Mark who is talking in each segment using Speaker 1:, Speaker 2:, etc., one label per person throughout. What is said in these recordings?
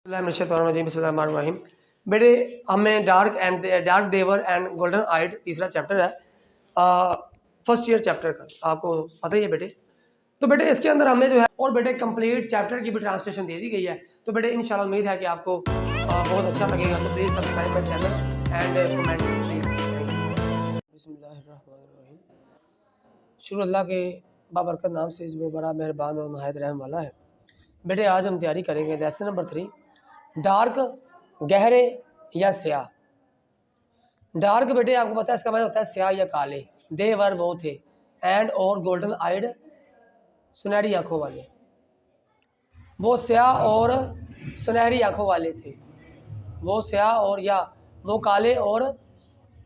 Speaker 1: बिस्मिल्लाहिर्रहमानिर्रहीम। बेटे हमें डार्क देवर एंड गोल्डन आइड तीसरा चैप्टर है, फर्स्ट ईयर चैप्टर का, आपको पता ही है बेटे। तो बेटे इसके अंदर हमें जो है और बेटे कंप्लीट चैप्टर की भी ट्रांसलेशन दे दी गई है। तो बेटे इंशाल्लाह उम्मीद है कि आपको बहुत अच्छा लगेगा। तो please subscribe my channel and comment please. बिस्मिल्लाहिर्रहमानिर्रहीम। शुरू अल्लाह के बाबरकत नाम से जो बड़ा मेहरबान और नहायत रहम वाला है। बेटे आज हम तैयारी करेंगे लेसन नंबर 3, डार्क गहरे या स्याह। डार्क बेटे आपको पता है इसका मतलब होता है स्याह या काले। दे वर वो थे, एंड और गोल्डन आइड सुनहरी आंखों वाले। वो स्याह और सुनहरी आंखों वाले थे। वो स्याह और या वो काले और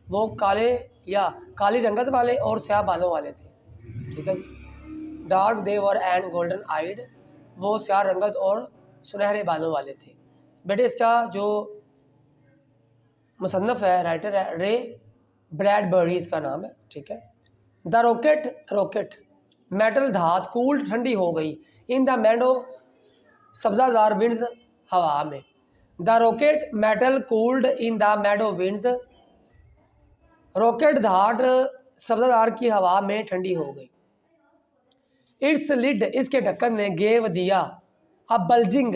Speaker 1: वो काले या काली रंगत वाले और स्याह बालों वाले थे। ठीक है जी। Dark they were and golden eyed, वो स्याह रंगत और सुनहरे बालों वाले थे। बेटे इसका जो मुसन्नफ़ है, राइटर है, रे ब्रैडबरी इसका नाम है। ठीक है। द रॉकेट मेटल धात कूल्ड ठंडी हो गई इन द मैडो सब्जादार विंड्स हवा में। The rocket metal cooled in the meadow winds, rocket धात सब्जादार की हवा में ठंडी हो गई। इट्स लिड इसके ढक्कन ने गेव दिया अब बल्जिंग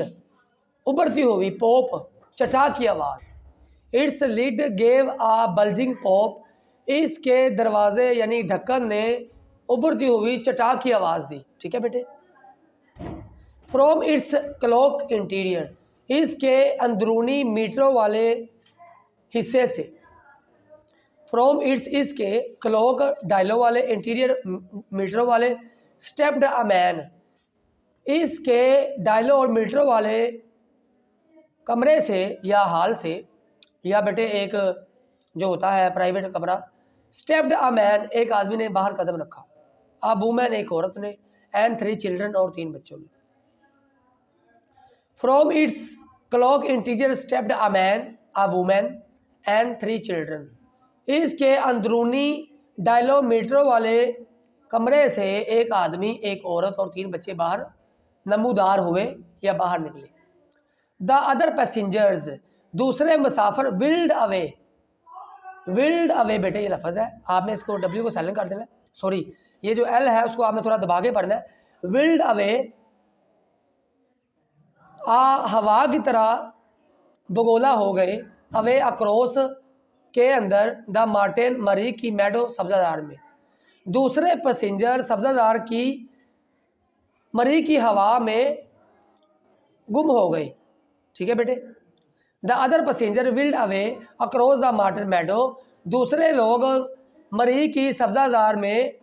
Speaker 1: उभरती हुई पॉप चटा की आवाज़। Its lid gave a bulging pop, इसके दरवाजे यानी ढक्कन ने उभरती हुई चटा की आवाज़ दी। ठीक है बेटे। फ्रॉम इट्स क्लॉक इंटीरियर, इसके अंदरूनी मीटरों वाले हिस्से से। फ्रॉम इट्स इसके क्लॉक डायलों वाले, इंटीरियर मीटरों वाले, स्टेप्ड अ मैन इसके डायलों और मीटरों वाले कमरे से या हाल से, या बेटे एक जो होता है प्राइवेट कमरा। स्टेप्ड अ मैन एक आदमी ने बाहर कदम रखा, अ वुमेन एक औरत ने, एंड 3 चिल्ड्रन और 3 बच्चों ने। From its clock interior stepped a man, a women and 3 children, इसके अंदरूनी डायलोमीटरों वाले कमरे से एक आदमी, एक औरत और 3 बच्चे बाहर नमूदार हुए या बाहर निकले। द अदर पैसेंजर्स दूसरे मुसाफिर विल्ड अवे बेटे ये लफ्ज़ है, आपने इसको डब्ल्यू को साइलेंट कर देना है, सॉरी ये जो एल है उसको आपने थोड़ा दबा के पढ़ना है। विल्ड अवे हवा की तरह बगोला हो गए, अवे अक्रॉस के अंदर, द मार्टिन मरी की मैडो सब्जादार में। दूसरे पैसेंजर सब्जादार की मरी की हवा में गुम हो गए। ठीक है बेटे। The other passenger whirled away across the Martian meadow, दूसरे लोग मरी की सब्जादार में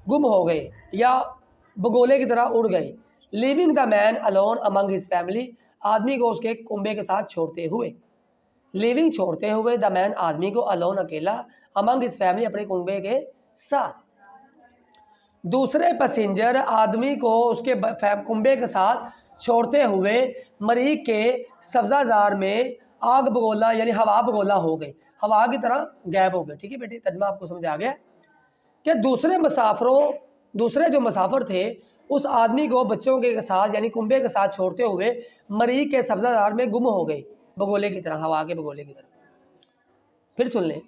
Speaker 1: गुम हो गए या बगोले की तरह उड़ गए। Living the man alone among his family, आदमी को उसके कुंबे के साथ छोड़ते हुए। लिविंग छोड़ते हुए, द मैन आदमी को, अलोन अकेला, अमंग हिज फैमिली अपने कुंबे के साथ। दूसरे पैसेंजर आदमी को उसके कुंबे के साथ छोड़ते हुए मरीख के सब्जाजार में आग बगोला यानी हवा बगोला हो गए, हवा की तरह गायब हो गए। ठीक है बेटे, तर्जमा आपको समझ आ गया कि दूसरे जो मुसाफिर थे उस आदमी को बच्चों के साथ यानी कुंबे के साथ छोड़ते हुए मरीख के सब्जाजार में गुम हो गए, बगोले की तरह, हवा के बगोले की तरह। फिर सुन लें,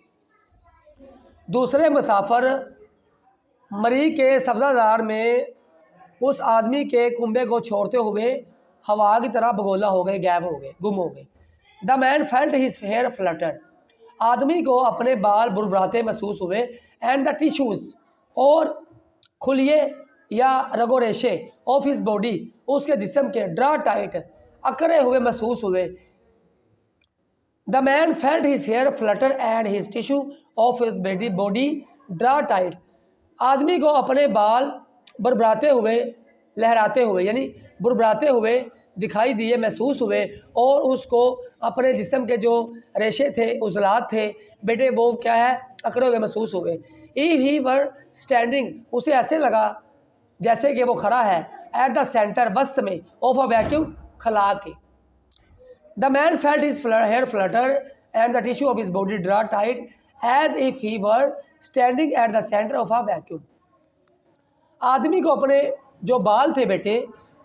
Speaker 1: दूसरे मुसाफिर मरी के सब्जादार में उस आदमी के कुंबे को छोड़ते हुए हवा की तरह बगोला हो गए, गायब हो गए, गुम हो गए। The man felt his hair flutter, आदमी को अपने बाल बुरबुराते महसूस हुए, एंड द टिश्यूज और खुलिए या रगो रेशे ऑफ हिज बॉडी उसके जिस्म के ड्रा टाइट अकड़े हुए महसूस हुए। The man felt his hair flutter and his tissue of his body draw tight, आदमी को अपने बाल बुरबुराते हुए, लहराते हुए यानी बुरबुराते हुए दिखाई दिए, महसूस हुए, और उसको अपने जिस्म के जो रेशे थे, उजलात थे बेटे, वो क्या है, अकड़े हुए महसूस हुए। इफ ही वर स्टैंडिंग, उसे ऐसे लगा जैसे कि वो खड़ा है, एट द सेंटर वस्त में, ऑफ अ वैक्यूम, खला के। The man felt his hair flutter and the tissue of his body draw tight as if he were standing at the centre of a vacuum, आदमी को अपने जो बाल थे बेटे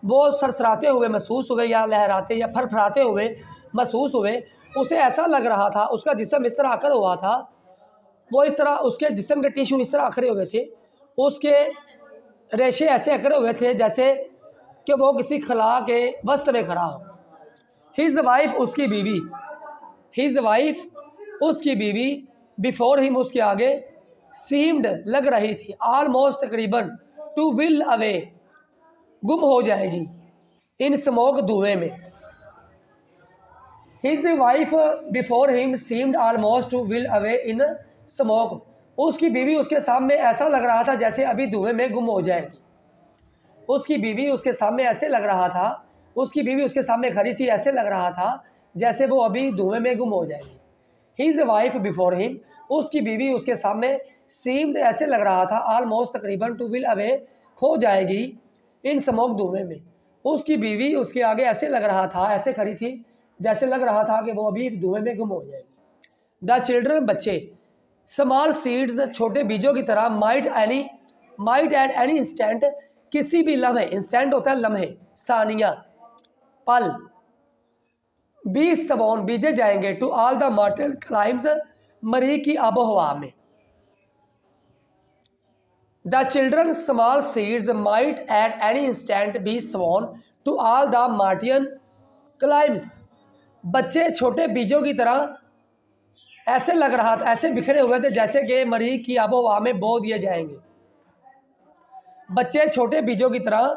Speaker 1: वो सरसराते हुए महसूस हुए या लहराते या फरफराते हुए महसूस हुए। उसे ऐसा लग रहा था, उसका जिस्म इस तरह आकर हुआ था, वो इस तरह, उसके जिस्म के टिश्यू इस तरह अखरे हुए थे, उसके रेशे ऐसे अखरे हुए थे जैसे कि वो किसी खला के वस्त में खड़ा हो। हिज वाइफ, उसकी बीवी, हिज वाइफ, उसकी बीवी, बिफोर हिम, उसके आगे, सीम्ड, लग रही थी, ऑलमोस्ट, तकरीबन, टू विल अवे, गुम हो जाएगी, इन स्मोक, धुएं में। His wife before him seemed almost two will away in smoke, उसकी बीवी उसके सामने ऐसा लग रहा था जैसे अभी धुएं में गुम हो जाएगी। उसकी बीवी उसके सामने ऐसे लग रहा था, उसकी बीवी उसके सामने खड़ी थी, ऐसे लग रहा था जैसे वो अभी धुएं में गुम हो जाएगी। हिज वाइफ बिफोर हिम, उसकी बीवी उसके सामने, सीम्ड, ऐसे लग रहा था, ऑलमोस्ट, तकरीबन, टू विल अवे, खो जाएगी, इन स्मोक, धुएं में। उसकी बीवी उसके आगे ऐसे लग रहा था, ऐसे खड़ी थी जैसे लग रहा था कि वो अभी धुएं में गुम हो जाएगी। द चिल्ड्रन, बच्चे, स्मॉल सीड्स, छोटे बीजों की तरह, माइट एट एनी इंस्टेंट, किसी भी लम्हे, इंस्टेंट होता है लम्हे, सानिया, पल, बी सवॉन, बीजे जाएंगे, to all the mortal climes, मरी की आबो हवा में। The children small seeds might at any instant be sown to all the Martian climes, बच्चे छोटे बीजों की तरह ऐसे लग रहा था, ऐसे बिखरे हुए थे जैसे कि मरी की आबो हवा में बो दिए जाएंगे। बच्चे छोटे बीजों की तरह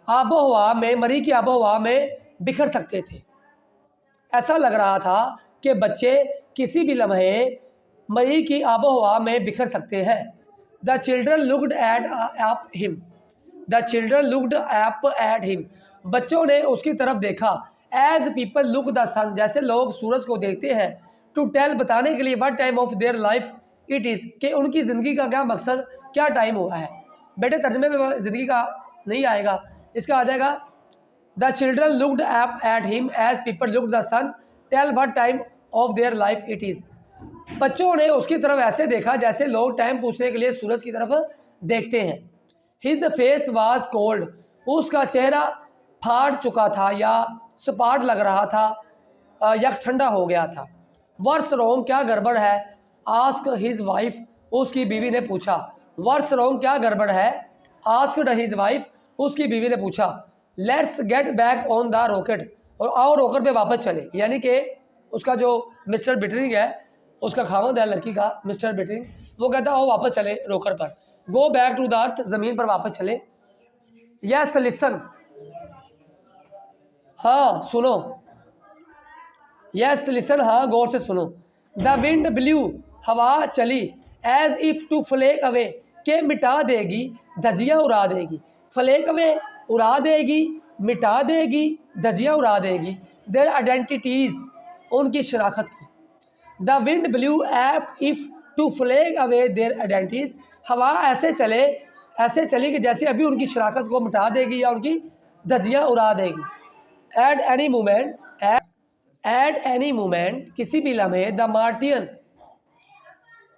Speaker 1: आबो हवा में, मरी की आबो हवा में बिखर सकते थे। ऐसा लग रहा था कि बच्चे किसी भी लम्हे मई की आबो हवा में बिखर सकते हैं। The children looked at him, the children looked at him, बच्चों ने उसकी तरफ देखा, एज पीपल लुक द सन, जैसे लोग सूरज को देखते हैं, टू टेल, बताने के लिए, what time of their life it is, कि उनकी ज़िंदगी का क्या मकसद, क्या टाइम हुआ है। बेटे तर्जमे में ज़िंदगी का नहीं आएगा, इसका आ जाएगा the children looked at him as people look the sun, tell what time of their life it is, बच्चों ने उसकी तरफ ऐसे देखा जैसे लोग टाइम पूछने के लिए सूरज की तरफ देखते हैं। हिज फेस वाज कोल्ड, उसका चेहरा फाड़ चुका था या सपाट लग रहा था या ठंडा हो गया था। वर्स रोंग, क्या गड़बड़ है, आस्क हिज वाइफ, उसकी बीवी ने पूछा। वर्स रोंग, क्या गड़बड़ है, आस्क्ड हिज वाइफ, उसकी बीवी ने पूछा। Let's get back on the rocket, और आओ रॉकेट पे वापस चले, यानी कि उसका जो मिस्टर बिटरिंग है, उसका खामद है लड़की का, मिस्टर बिटरिंग, वो कहता आओ वापस चले रॉकेट पर, go back to the earth, ज़मीन पर वापस चले। यस लिसन, हाँ सुनो, यस लिसन, हाँ गौर से सुनो। द विंड ब्ल्यू, हवा चली, as if to flake away, के मिटा देगी, धजियाँ उड़ा देगी, फ्लेक अवे, उड़ा देगी, मिटा देगी, धजियाँ उड़ा देगी, देयर आइडेंटिटीज़, उनकी शनाख्त की। The wind blew as if to flake away their identities, हवा ऐसे चली कि जैसे अभी उनकी शनाख्त को मिटा देगी या उनकी धजियाँ उड़ा देगी। Eight any moment, at any moment, किसी भी लम्हे, द मार्टियन,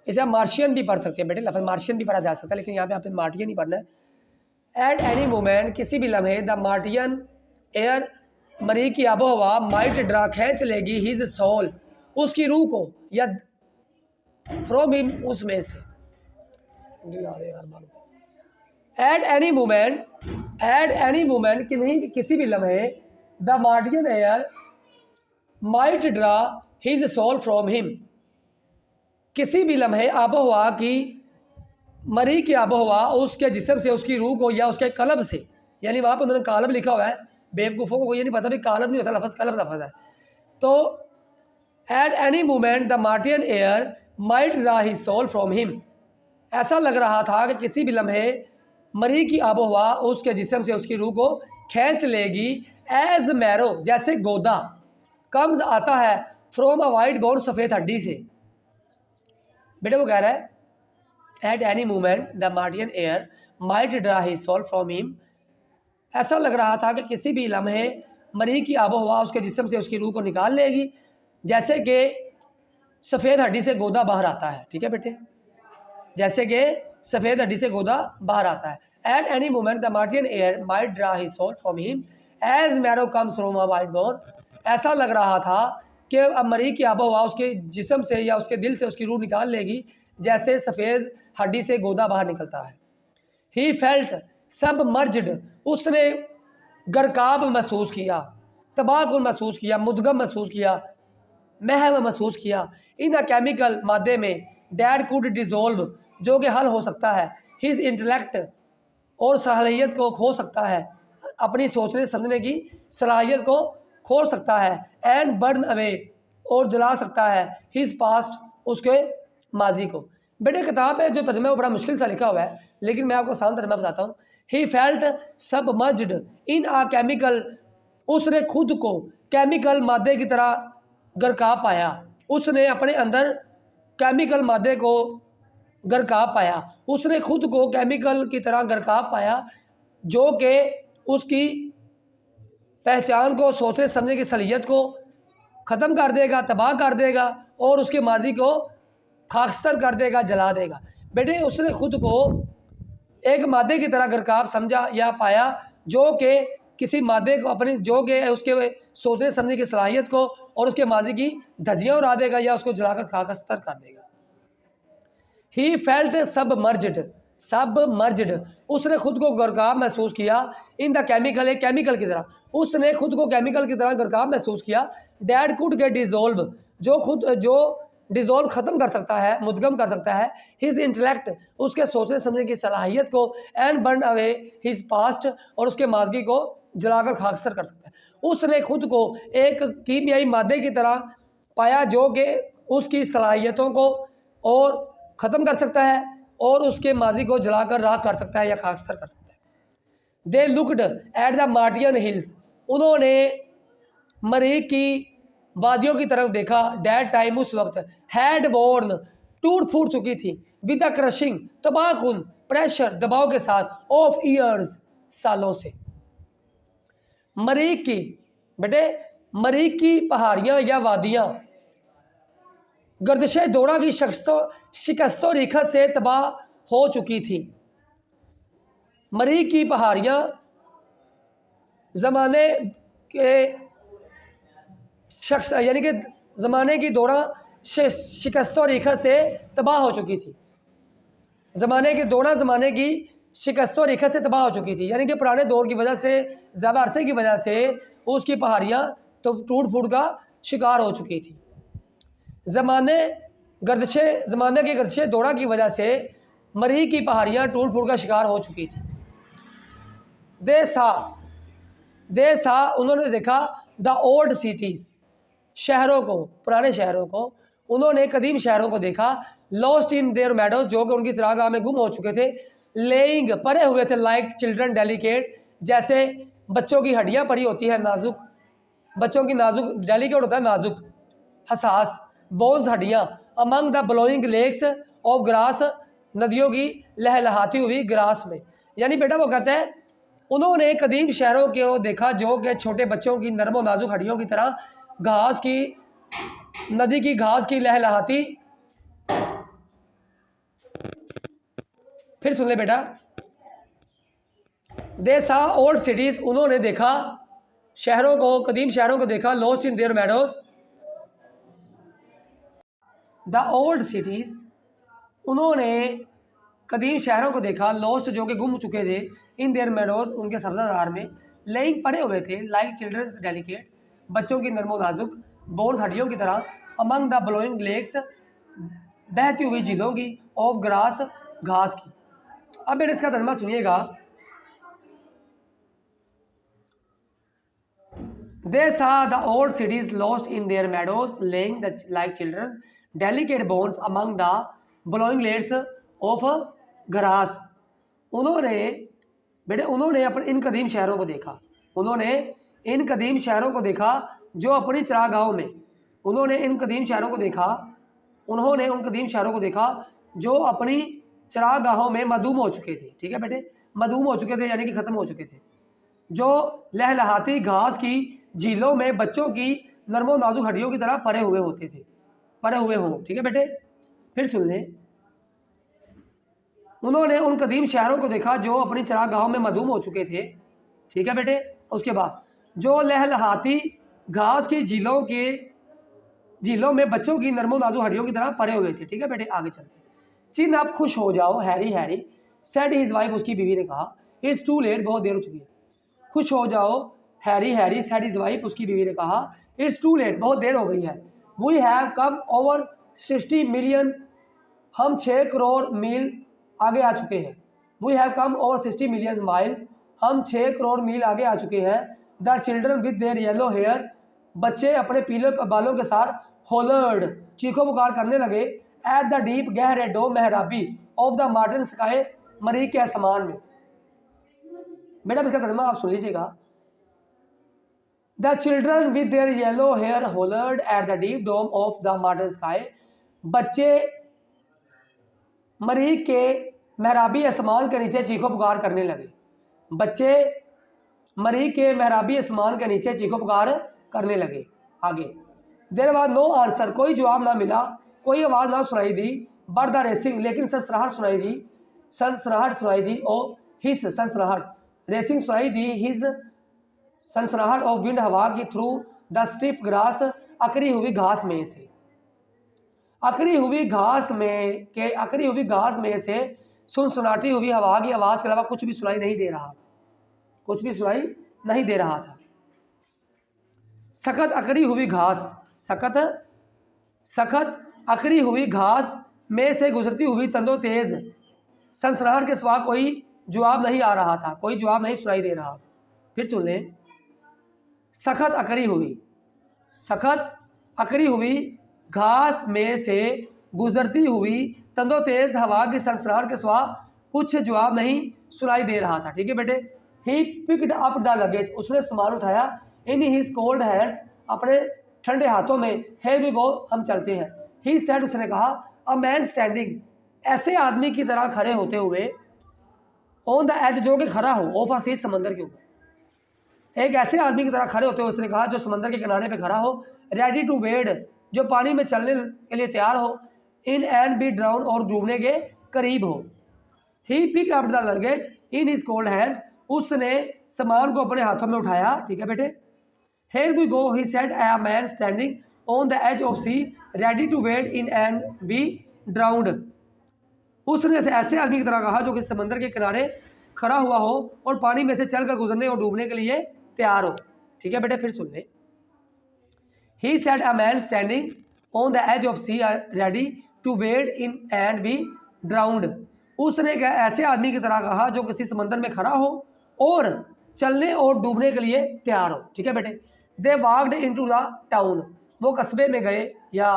Speaker 1: इसे आप मार्शियन भी पढ़ सकते हैं बेटे, लफ्ज़ मार्शियन भी पढ़ा जा सकता है, लेकिन यहाँ पे आपने मार्टियन ही पढ़ना है। एट एनी मोमेंट, किसी भी लम्हे, द मार्टियन एयर, मरी की आबो हवा, माइट ड्रा, खींच लेगी, हिज सोल, उसकी रूह को, या फ्रॉम हिम, उसमें से। At any moment, at any moment, किसी भी लम्हे, the Martian air might draw his soul from him, किसी भी लम्हे आबो हवा की, मरी की आबो हवा, उसके जिस्म से, उसकी रूह को, या उसके कलब से, यानी वहाँ पर उन्होंने कालब लिखा हुआ है, बेवकूफ़ों को ये नहीं पता भी कालब नहीं होता, लफ्ज़ कलब लफ्ज़ है। तो at any moment the Martian air might draw his soul from him, ऐसा लग रहा था कि किसी भी लम्हे मरी की आबो हवा उसके जिस्म से, उसकी रूह को खींच लेगी, एज मैरो, जैसे गोदा, कम्स, आता है, फ्रॉम अ वाइट बोन, सफ़ेद हड्डी से। बेटे वो कह रहा है at any moment the Martian air might draw his soul from him, ऐसा लग रहा था कि किसी भी लम्हे मरी की आबो हवा उसके जिस्म से, उसकी रूह को निकाल लेगी, जैसे कि सफ़ेद हड्डी से गोदा बाहर आता है। ठीक है बेटे, जैसे कि सफ़ेद हड्डी से गोदा बाहर आता है, At any moment the Martian air might draw his soul from him as marrow comes from a white bone. ऐसा लग रहा था कि अब मरीख की आबो हवा उसके जिस्म से या उसके दिल से उसकी रूह निकाल लेगी, जैसे सफ़ेद हड्डी से गोदा बाहर निकलता है। He felt submerged, उसने गर्काब महसूस किया, तबाहकुन महसूस किया, मुदगम महसूस किया, महव महसूस किया। इन अ केमिकल मादे में डैड कुड डिज़ोल्व, जो कि हल हो सकता है, हिज इंटेलेक्ट, और सलाहियत को खो सकता है, अपनी सोचने समझने की सलाहियत को खो सकता है, एंड बर्न अवे, और जला सकता है, हिज पास्ट, उसके माजी को। बेटे किताब में जो तर्जमा है वो बड़ा मुश्किल सा लिखा हुआ है, लेकिन मैं आपको आसान तर्जमा बताता हूँ। He felt submerged in a chemical, उसने खुद को केमिकल मादे की तरह गरकाब पाया, उसने अपने अंदर केमिकल मादे को गरकाब पाया, उसने खुद को केमिकल की तरह गरकाब पाया, जो कि उसकी पहचान को, सोचने समझने की सलीयत को ख़त्म कर देगा, तबाह कर देगा, और उसके माजी को खाकस्तर कर देगा, जला देगा। बेटे उसने खुद को एक मादे की तरह गरकाब समझा या पाया, जो कि किसी मादे को अपनी, जो कि उसके सोचने समझने की सलाहियत को और उसके माजी की धज्जियाँ उड़ा देगा या उसको जलाकर खाकस्तर कर देगा। ही फेल्ट सबमर्ज्ड, उसने खुद को गरकाब महसूस किया, इन द केमिकल, एक केमिकल की तरह, उसने खुद को केमिकल की तरह गरकाब महसूस किया। डैड कुड गेट डिज़ोल्व, जो डिज़ोल्व ख़त्म कर सकता है, मुदगम कर सकता है, हिज इंटेलेक्ट, उसके सोचने समझने की सलाहियत को, and burn away his past, और उसके माजगी को जलाकर खाकस्तर कर सकता है। उसने खुद को एक कीमियाई मादे की तरह पाया, जो कि उसकी सलाहियतों को और ख़त्म कर सकता है और उसके माजी को जलाकर राख कर सकता है या खाकस्तर कर सकता है। They looked at the Martian hills, उन्होंने मरीख की वादियों की तरफ देखा। डैड टाइम, उस वक्त, हैड बोर्न, टूट फूट चुकी थी, विद द क्रशिंग, तबाहकुन, प्रेशर, दबाव के साथ, ऑफ ईयर्स, सालों से। मरीख की, बेटे मरीख की पहाड़ियाँ या वादियाँ गर्दिश दौरा की शिकस्तों रिखत से तबाह हो चुकी थी। मरीख की पहाड़ियाँ ज़माने के शख्स यानी कि ज़माने की दौरा शिकस्तों रिखत से तबाह हो चुकी थी। ज़माने की शिकस्तों रिखत से तबाह हो चुकी थी, यानी कि पुराने दौर की वजह से, ज़्यादा अरसे की वजह से उसकी पहाड़ियाँ तो टूट फूट का शिकार हो चुकी थी। ज़माने की गर्दिश दौरा की वजह से मरीख की पहाड़ियाँ टूट फूट का शिकार हो चुकी थी। दे सा, उन्होंने देखा, द ओल्ड सिटीज़, शहरों को, पुराने शहरों को, उन्होंने कदीम शहरों को देखा। लॉस्ट इन देयर मेडोज, जो कि उनकी चरागाह में गुम हो चुके थे। लेइंग, परे हुए थे, लाइक चिल्ड्रन डेलिकेट, जैसे बच्चों की हड्डियाँ परी होती है, नाजुक, बच्चों की नाजुक, डेलिकेट होता है नाजुक, हसास, बोन्स, हड्डियाँ, among the blowing leagues of grass, नदियों की लहलहाती हुई ग्रास में। यानी बेटा वो कहता है उन्होंने कदीम शहरों को देखा, जो कि छोटे बच्चों की नरम नाजुक हड्डियों की तरह घास की, नदी की घास की लहलहाती, फिर सुन ले बेटा, दे सा ओल्ड सिटीज़, उन्होंने देखा शहरों को, कदीम शहरों को देखा। Lost in their meadows, the old cities, उन्होंने कदीम शहरों को देखा। लॉस्ट, जो कि गुम चुके थे, इन देयर मेडोज, उनके सब्ज़ादार में। लेइंग, पड़े हुए थे, लाइक चिल्ड्रंस डेलिकेट, बच्चों की नरमो नाजुक, बोन्स, हड्डियों की तरह, अमंग द ब्लोइंग लेक्स, बहती हुई झीलों की, ऑफ ग्रास, घास की। अब बेटा इसका तर्जुमा सुनिएगा। They saw the old cities lost in their meadows, lying like children's delicate bones among the blowing leagues of grass. उन्होंने बेटे, उन्होंने अपने इन कदीम शहरों को देखा, उन्होंने इन कदीम शहरों को देखा जो अपनी चरागाहों में, उन्होंने इन कदीम शहरों को देखा, उन्होंने उन कदीम शहरों को देखा जो अपनी चरागाहों में मदूम हो चुके थे। ठीक है बेटे, मदूम हो चुके थे यानी कि ख़त्म हो चुके थे, जो लहलहाती घास की झीलों में बच्चों की नरमो नाजुक हड्डियों की तरह पड़े हुए होते थे, पड़े हुए हों। ठीक है बेटे, फिर सुन लें। उन्होंने उन कदीम शहरों को देखा जो अपनी चरागाहों में मधुम हो चुके थे। ठीक है बेटे। उसके बाद जो लहलहाती घास की झीलों में बच्चों की नरमो नाजू हड्डियों की तरह परे हुए थे। ठीक है बेटे, आगे चलते हैं। चिन अब खुश हो जाओ Harry Harry said his wife, उसकी बीवी ने कहा। इट्स टू लेट, बहुत देर हो चुकी है। खुश हो जाओ Harry Harry said his wife, उसकी बीवी ने कहा। इट्स टू लेट, बहुत देर हो गई है। We have come over 60 million, हम 6 करोड़ मील आगे आ चुके हैं। We have come over 60 million miles, हम 6 करोड़ मील आगे आ चुके हैं। The children with their yellow hair, बच्चे अपने पीले बालों के साथ होलर्ड, चीखो पुकार करने लगे। एट द डीप, गहरे डो मेहराबी ऑफ द मार्टन स्काई, मरीख के आसमान में। बेटा इसका तर्जुमा आप सुन लीजिएगा। The children with their yellow hair hollered at the deep dome of the Martian sky, बच्चे मरीख के मेहराबी आसमान के नीचे चीखो पुकार करने लगे। बच्चे मरीख के मेहराबी आसमान के नीचे चीखो पुकार करने लगे। आगे देर बाद नो आंसर, कोई जवाब ना मिला, कोई आवाज़ ना सुनाई दी। बट द रेसिंग, लेकिन सनसनाहट सुनाई दी। सनसनाहट सुनाई दी। ओ हिस, सनसनाहट, रेसिंग सुनाई दी। हिज, सनसनाहट ऑफ विंड, हवा की, थ्रू द स्टिफ ग्रास, अकड़ी हुई घास में से। अकड़ी हुई घास में से सुनसुनाटी हुई हवा की आवाज़ के अलावा कुछ भी सुनाई नहीं दे रहा, कुछ भी सुनाई नहीं दे रहा था। सख्त अकड़ी हुई घास, सख्त अकड़ी हुई घास में से गुजरती हुई तंदो तेज सनसनाहट के सिवा कोई जवाब नहीं आ रहा था, कोई जवाब नहीं सुनाई दे रहा। फिर सुन लें। सख्त अकड़ी हुई घास में से गुजरती हुई तंदो तेज हवा की सनसनाहट के सिवा कुछ जवाब नहीं सुनाई दे रहा था। ठीक है बेटे। He picked up the luggage, उसने सामान उठाया। इन हिज कोल्ड हैंड्स, अपने ठंडे हाथों में। हियर वी गो, हम चलते हैं। ही सेड, उसने कहा। अ मैन स्टैंडिंग, ऐसे आदमी की तरह खड़े होते हुए। ऑन द एज, जो कि खड़ा हो। ऑफ अ सी, समंदर के ऊपर। एक ऐसे आदमी की तरह खड़े होते हुए उसने कहा जो समंदर के किनारे पे खड़ा हो। रेडी टू वेड, जो पानी में चलने के लिए तैयार हो। इन एंड बी ड्राउन, और डूबने के करीब हो। He pick up the luggage in his cold hand, उसने सामान को अपने हाथों में उठाया। ठीक है बेटे। Here we go, he said, a man standing on the edge of sea, ready to wade in and be drowned. उसने ऐसे आदमी की तरह कहा जो कि समंदर के किनारे खड़ा हुआ हो और पानी में से चलकर गुजरने और डूबने के लिए तैयार हो। ठीक है बेटे, फिर सुन ले। He said, a man standing on the edge of sea, ready to wade in and be drowned. उसने ऐसे आदमी की तरह कहा जो किसी समंदर में खड़ा हो और चलने और डूबने के लिए तैयार हो। ठीक है बेटे। दे वॉक्ड इनटू द टाउन, वो कस्बे में गए या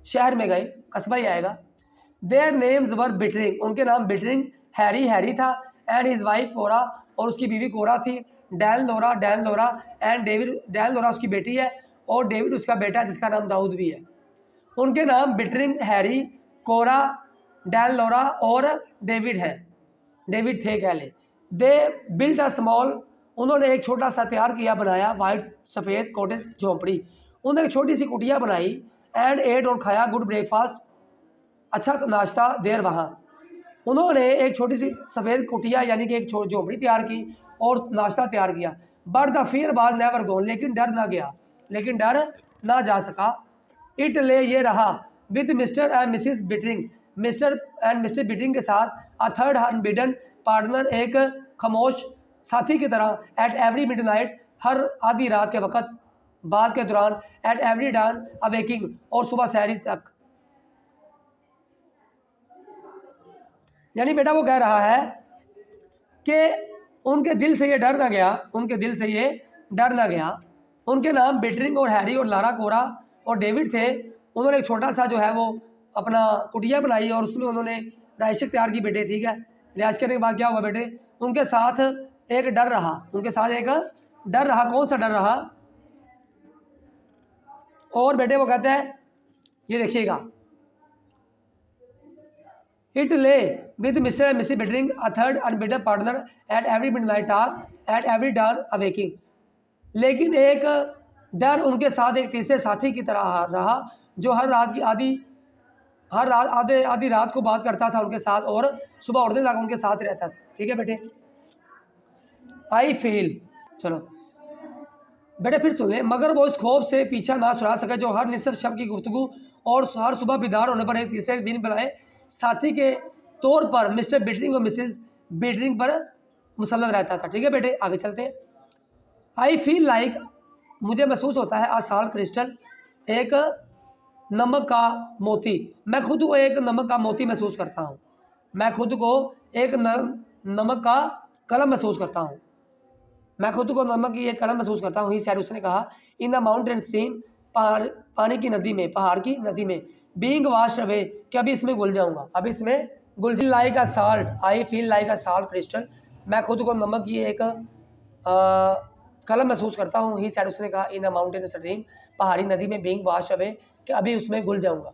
Speaker 1: शहर में गए, कस्बा ही आएगा। देयर नेम्स वर बिटरिंग, उनके नाम बिटरिंग, हैरी था, एंड हिज वाइफ कोरा, और उसकी बीवी कोरा थी। Dan Laura and David, Dan Laura उसकी बेटी है और डेविड उसका बेटा जिसका नाम दाऊद भी है। उनके नाम बिटरिंग, हैरी, कोरा, डैन लोरा और डेविड है, डेविड थे कह ले। दे बिल्ड अ स्मॉल, उन्होंने एक छोटा सा तैयार किया, बनाया, वाइट, सफ़ेद कॉटेज, झोंपड़ी। उन्होंने एक छोटी सी कुटिया बनाई। एंड एट, और खाया, गुड ब्रेकफास्ट, अच्छा नाश्ता, देर वहाँ। उन्होंने एक छोटी सी सफ़ेद कुटिया यानी कि एक झोंपड़ी तैयार की और नाश्ता तैयार किया। But the fear was never gone, लेकिन डर ना गया, लेकिन डर ना जा सका। इट ले, ये रहा, with Mr and Mrs Bittering, Mr and Mr Bittering के साथ। अ थर्ड अनबिडन पार्टनर, एक खामोश साथी की तरह। एट एवरी मिडनाइट, हर आधी रात के वक़्त, बाद के दौरान। एट एवरी डान अवेकिंग, और सुबह सहरी तक। यानी बेटा वो कह रहा है कि उनके दिल से ये डर ना गया, उनके दिल से ये डर ना गया। उनके नाम बिटरिंग और हैरी और लारा, कोरा और डेविड थे। उन्होंने एक छोटा सा जो है वो अपना कुटिया बनाई और उसमें उन्होंने रिहाइश तैयार की बेटे। ठीक है। रिहाइश करने के बाद क्या हुआ बेटे, उनके साथ एक डर रहा, उनके साथ एक डर रहा। कौन सा डर रहा? और बेटे वो कहते हैं, ये देखिएगा, it lay with Mr and Mrs Bittering, a third unbidden partner. At every midnight talk, at every dawn awakening, लेकिन एक डर उनके साथ एक तीसरे साथी की तरह रहा जो हर रात की आधी हर रात आधी रात को बात करता था उनके साथ और सुबह उठने लगा उनके साथ रहता था। ठीक है बेटे। आई फील, चलो बेटे फिर सुन ले, मगर वो इस खौफ से पीछा ना छुड़ा सका जो हर निसफ शब की गुफ्तगू और हर सुबह बेदार होने पर एक तीसरे दिन बनाए साथी के तौर पर मिस्टर बिटरिंग और मिसेस बिटरिंग पर मुसल्लत रहता था। ठीक है बेटे, आगे चलते हैं। आई फील लाइक, मुझे महसूस होता है, आसाल क्रिस्टल, एक नमक का मोती। मैं खुद को एक नमक का मोती महसूस करता हूँ। मैं खुद को एक नमक का कलम महसूस करता हूँ। मैं खुद को नमक की एक कलम महसूस करता हूँ। ही सैड, उसने कहा, इन द माउंटेन स्ट्रीम, पानी की नदी में, पहाड़ की नदी में, बीइंग वाश्ड अवे, कि अभी इसमें घुल जाऊंगा, अभी इसमें घुल। Like a salt, I feel like a salt crystal, मैं खुद को नमक की एक कलम महसूस करता हूँ। ही सैड, उसने कहा, इन द माउंटेन स्ट्रीम, पहाड़ी नदी में, बीइंग वाश्ड अवे, कि अभी उसमें घुल जाऊंगा।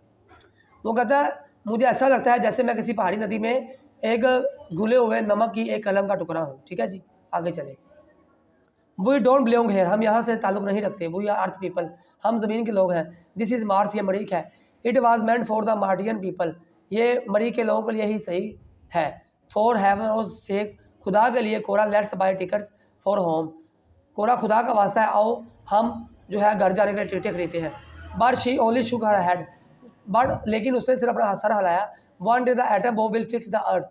Speaker 1: वो कहता है मुझे ऐसा लगता है जैसे मैं किसी पहाड़ी नदी में एक घुले हुए नमक की एक कलम का टुकड़ा हूँ। ठीक है जी, आगे चले। वी डोंट बिलोंग हेयर, हम यहाँ से ताल्लुक़ नहीं रखते। वी आर अर्थ पीपल, हम ज़मीन के लोग हैं। दिस इज़ मार्स, ये मरीख है। It was meant for the Martian people, ये मरीख के लोगों के लिए ही सही है। फॉर हेवन सेक, खुदा के लिए। Cora, let's buy tickets for home, Cora खुदा का वास्ता है, आओ हम जो है घर जाने के लिए टिकटें खरीदते हैं। But she only shook her head, but लेकिन उसने सिर्फ अपना सर हिलाया। One day the atom bomb will fix the earth,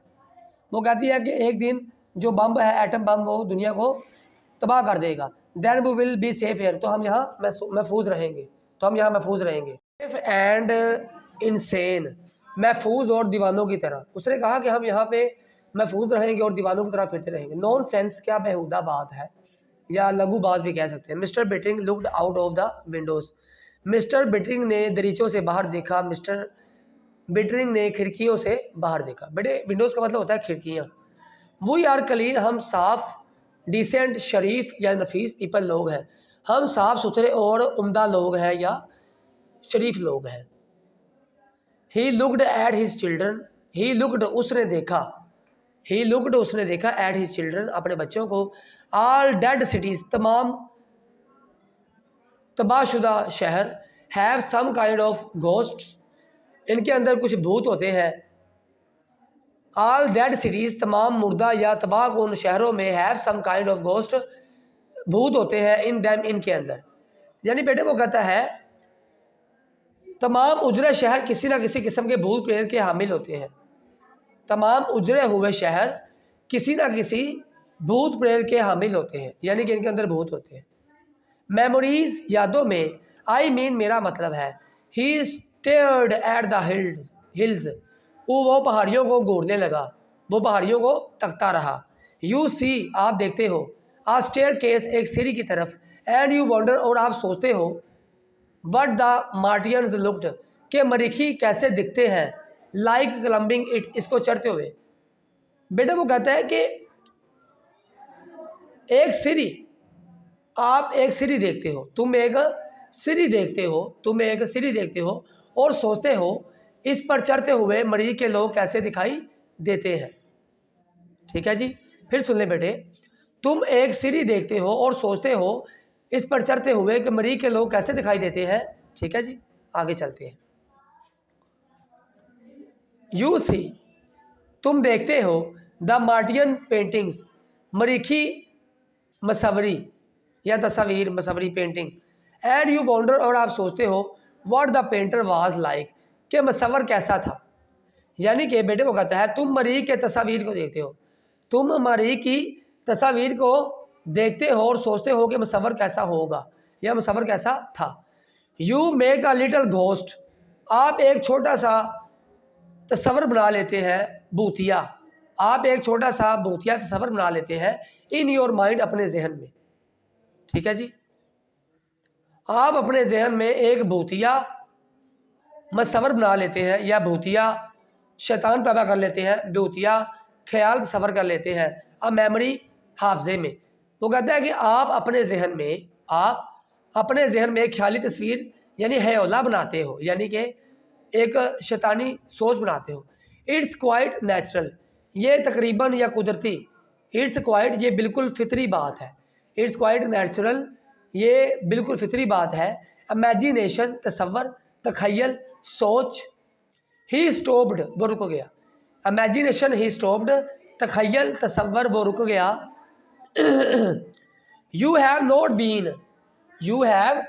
Speaker 1: वो कहती है कि एक दिन जो बम है, एटम बम, वो दुनिया को तबाह कर देगा। Then we will be safe here, तो हम यहाँ महफूज रहेंगे, तो हम यहाँ महफूज रहेंगे। सेफ एंड इनसेन, महफूज और दीवानों की तरह। उसने कहा कि हम यहाँ पे महफूज रहेंगे और दीवानों की तरह फिरते रहेंगे। नॉन सेंस, क्या बेहुदा बात है, या लघु बात भी कह सकते हैं। Mr Bittering looked out of the windows, Mr Bittering ने दरीचों से बाहर देखा। मिस्टर बिटरिंग ने खिड़कियों से बाहर देखा। बेटे विंडोज़ का मतलब होता है खिड़कियाँ। वी आर क्लीन, हम साफ़, डिसेंट, शरीफ या नफीस पीपल लोग हैं। हम साफ़ सुथरे और उम्दा लोग हैं या शरीफ लोग हैं। He looked at his children, he looked, उसने देखा, ही लुकड, उसने देखा, एट हिज चिल्ड्रन, अपने बच्चों को। ऑल डेड सिटीज़, तमाम तबाहशुदा शहर। Have some kind of ghost, इनके अंदर कुछ भूत होते हैं। ऑल डेड सिटीज़, तमाम मुर्दा या तबाहकुन शहरों में, have some kind of ghost, भूत होते हैं। इन दैम, इनके अंदर। यानी बेटे वो कहता है तमाम उजरे शहर किसी न किसी किस्म के भूत प्रेत के हामिल होते हैं। तमाम उजरे हुए शहर किसी न किसी भूत प्रेत के हामिल होते हैं, यानी कि इनके अंदर भूत होते हैं। मेमोरीज, यादों में। आई मीन, मेरा मतलब है। ही स्टेयर्ड एट द हिल्स, वो पहाड़ियों को घूरने लगा, वो पहाड़ियों को तकता रहा। यू सी, आप देखते हो। आ स्टेयर केस, एक सीढ़ी की तरफ। एंड यू वंडर, और आप सोचते हो। वट द मार्टियंस लुक्ड, के मरीखी कैसे दिखते हैं। लाइक क्लम्बिंग इट, इसको चढ़ते हुए। बेटा वो कहता है कि एक सीढ़ी, आप एक सीढ़ी देखते हो, तुम एक सीढ़ी देखते हो, तुम एक सीढ़ी देखते हो और सोचते हो इस पर चढ़ते हुए मरीज के लोग कैसे दिखाई देते हैं। ठीक है जी, फिर सुन ले बेटे, तुम एक सीढ़ी देखते हो और सोचते हो इस पर चढ़ते हुए कि मरीज के लोग कैसे दिखाई देते हैं। ठीक है जी, आगे चलते हैं। यू सी, तुम देखते हो। द मार्टियन पेंटिंग्स, मरीखी मसवरी या तस्वीर, मसवरी पेंटिंग। एंड यू वॉन्डर, और आप सोचते हो। What the painter was like, कि मसवर कैसा था। यानी कि बेटे वो कहता है तुम मरीख के तस्वीर को देखते हो, तुम मरीख की तस्वीर को देखते हो और सोचते हो कि मसवर कैसा होगा या मसवर कैसा था। You make a little ghost, आप एक छोटा सा तस्वर बना लेते हैं, भूतिया। आप एक छोटा सा भूतिया तस्वर बना लेते हैं इन योर माइंड, अपने जहन में। ठीक है जी, आप अपने जहन में एक भूतिया मसवर बना लेते हैं या भूतिया शैतान पैदा कर लेते हैं, भूतिया ख्याल तस्वर कर लेते हैं। अब मेमोरी, हाफजे में। वो कहता है कि आप अपने जहन में, आप अपने जहन में एक ख्याली तस्वीर यानी हयोला बनाते हो, यानी कि एक शैतानी सोच बनाते हो। इट्स क्वाइट नेचुरल, ये तकरीबन या कुदरती। इट्स क्वाइट, ये बिल्कुल फितरी बात है। इट्स क्वाइट नेचुरल, ये बिल्कुल फितरी बात है। इमेजिनेशन, तसव्वुर, तखयल, सोच। ही स्टॉप्ड वो रुक गया, इमेजिनेशन ही स्टॉप्ड, तखयल तसव्वर वो रुक गया, you have not been, you have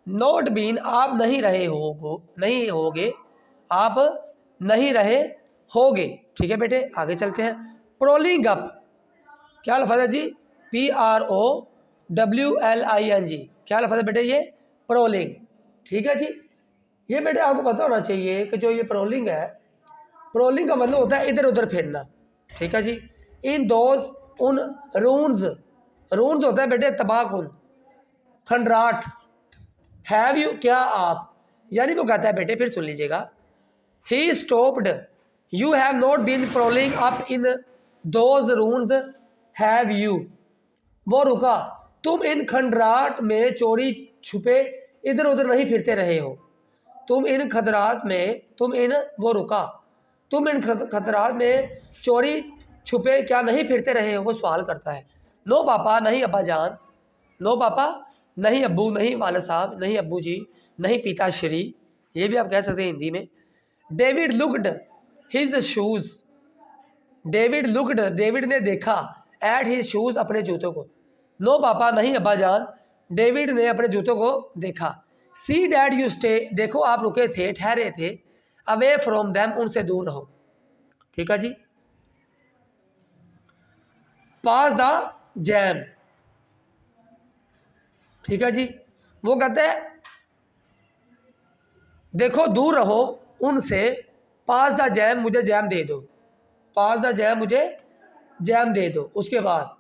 Speaker 1: not been आप नहीं रहे हो, नहीं होगे, आप नहीं रहे होगे। ठीक है बेटे, आगे चलते हैं। प्रोलिंग अप क्या लफ्ज़ है जी? PROWLING क्या लफ्ज़ है बेटे? ये प्रोलिंग। ठीक है जी, ये बेटे आपको पता होना चाहिए कि जो ये प्रोलिंग है, प्रोलिंग का मतलब होता है इधर उधर फिरना। ठीक है जी, इन दोज उन रून्स, रून्स होता है बेटे तबाहकुन, खंडराट, हैव यू क्या आप, यानी वो कहता है बेटे, फिर सुन लीजिएगा, he stopped, you have not been prowling up in those ruins, have you वो रुका, तुम इन खंडराट में चोरी छुपे इधर उधर नहीं फिरते रहे हो, तुम इन खतरात में, तुम इन वो रुका, तुम इन खतरात में चोरी छुपे क्या नहीं फिरते रहे हो, वो सवाल करता है। नो पापा नहीं अब्बा जान, नो पापा नहीं अब्बू, नहीं वाला साहब, नहीं अब्बू जी, नहीं पिताश्री, ये भी आप कह सकते हैं हिंदी में। David looked his shoes, David looked David ने देखा, एट हिज शूज़ अपने जूतों को। नो पापा नहीं अब्बा जान, डेविड ने अपने जूतों को देखा। सी डैड यू स्टे देखो आप रुके थे, ठहरे थे, अवे फ्रॉम देम उनसे दूर रहो। ठीक है जी। पास द जैम, ठीक है जी, वो कहते हैं देखो दूर रहो उनसे, पास द जैम मुझे जैम दे दो, पास द जैम मुझे जैम दे दो। उसके बाद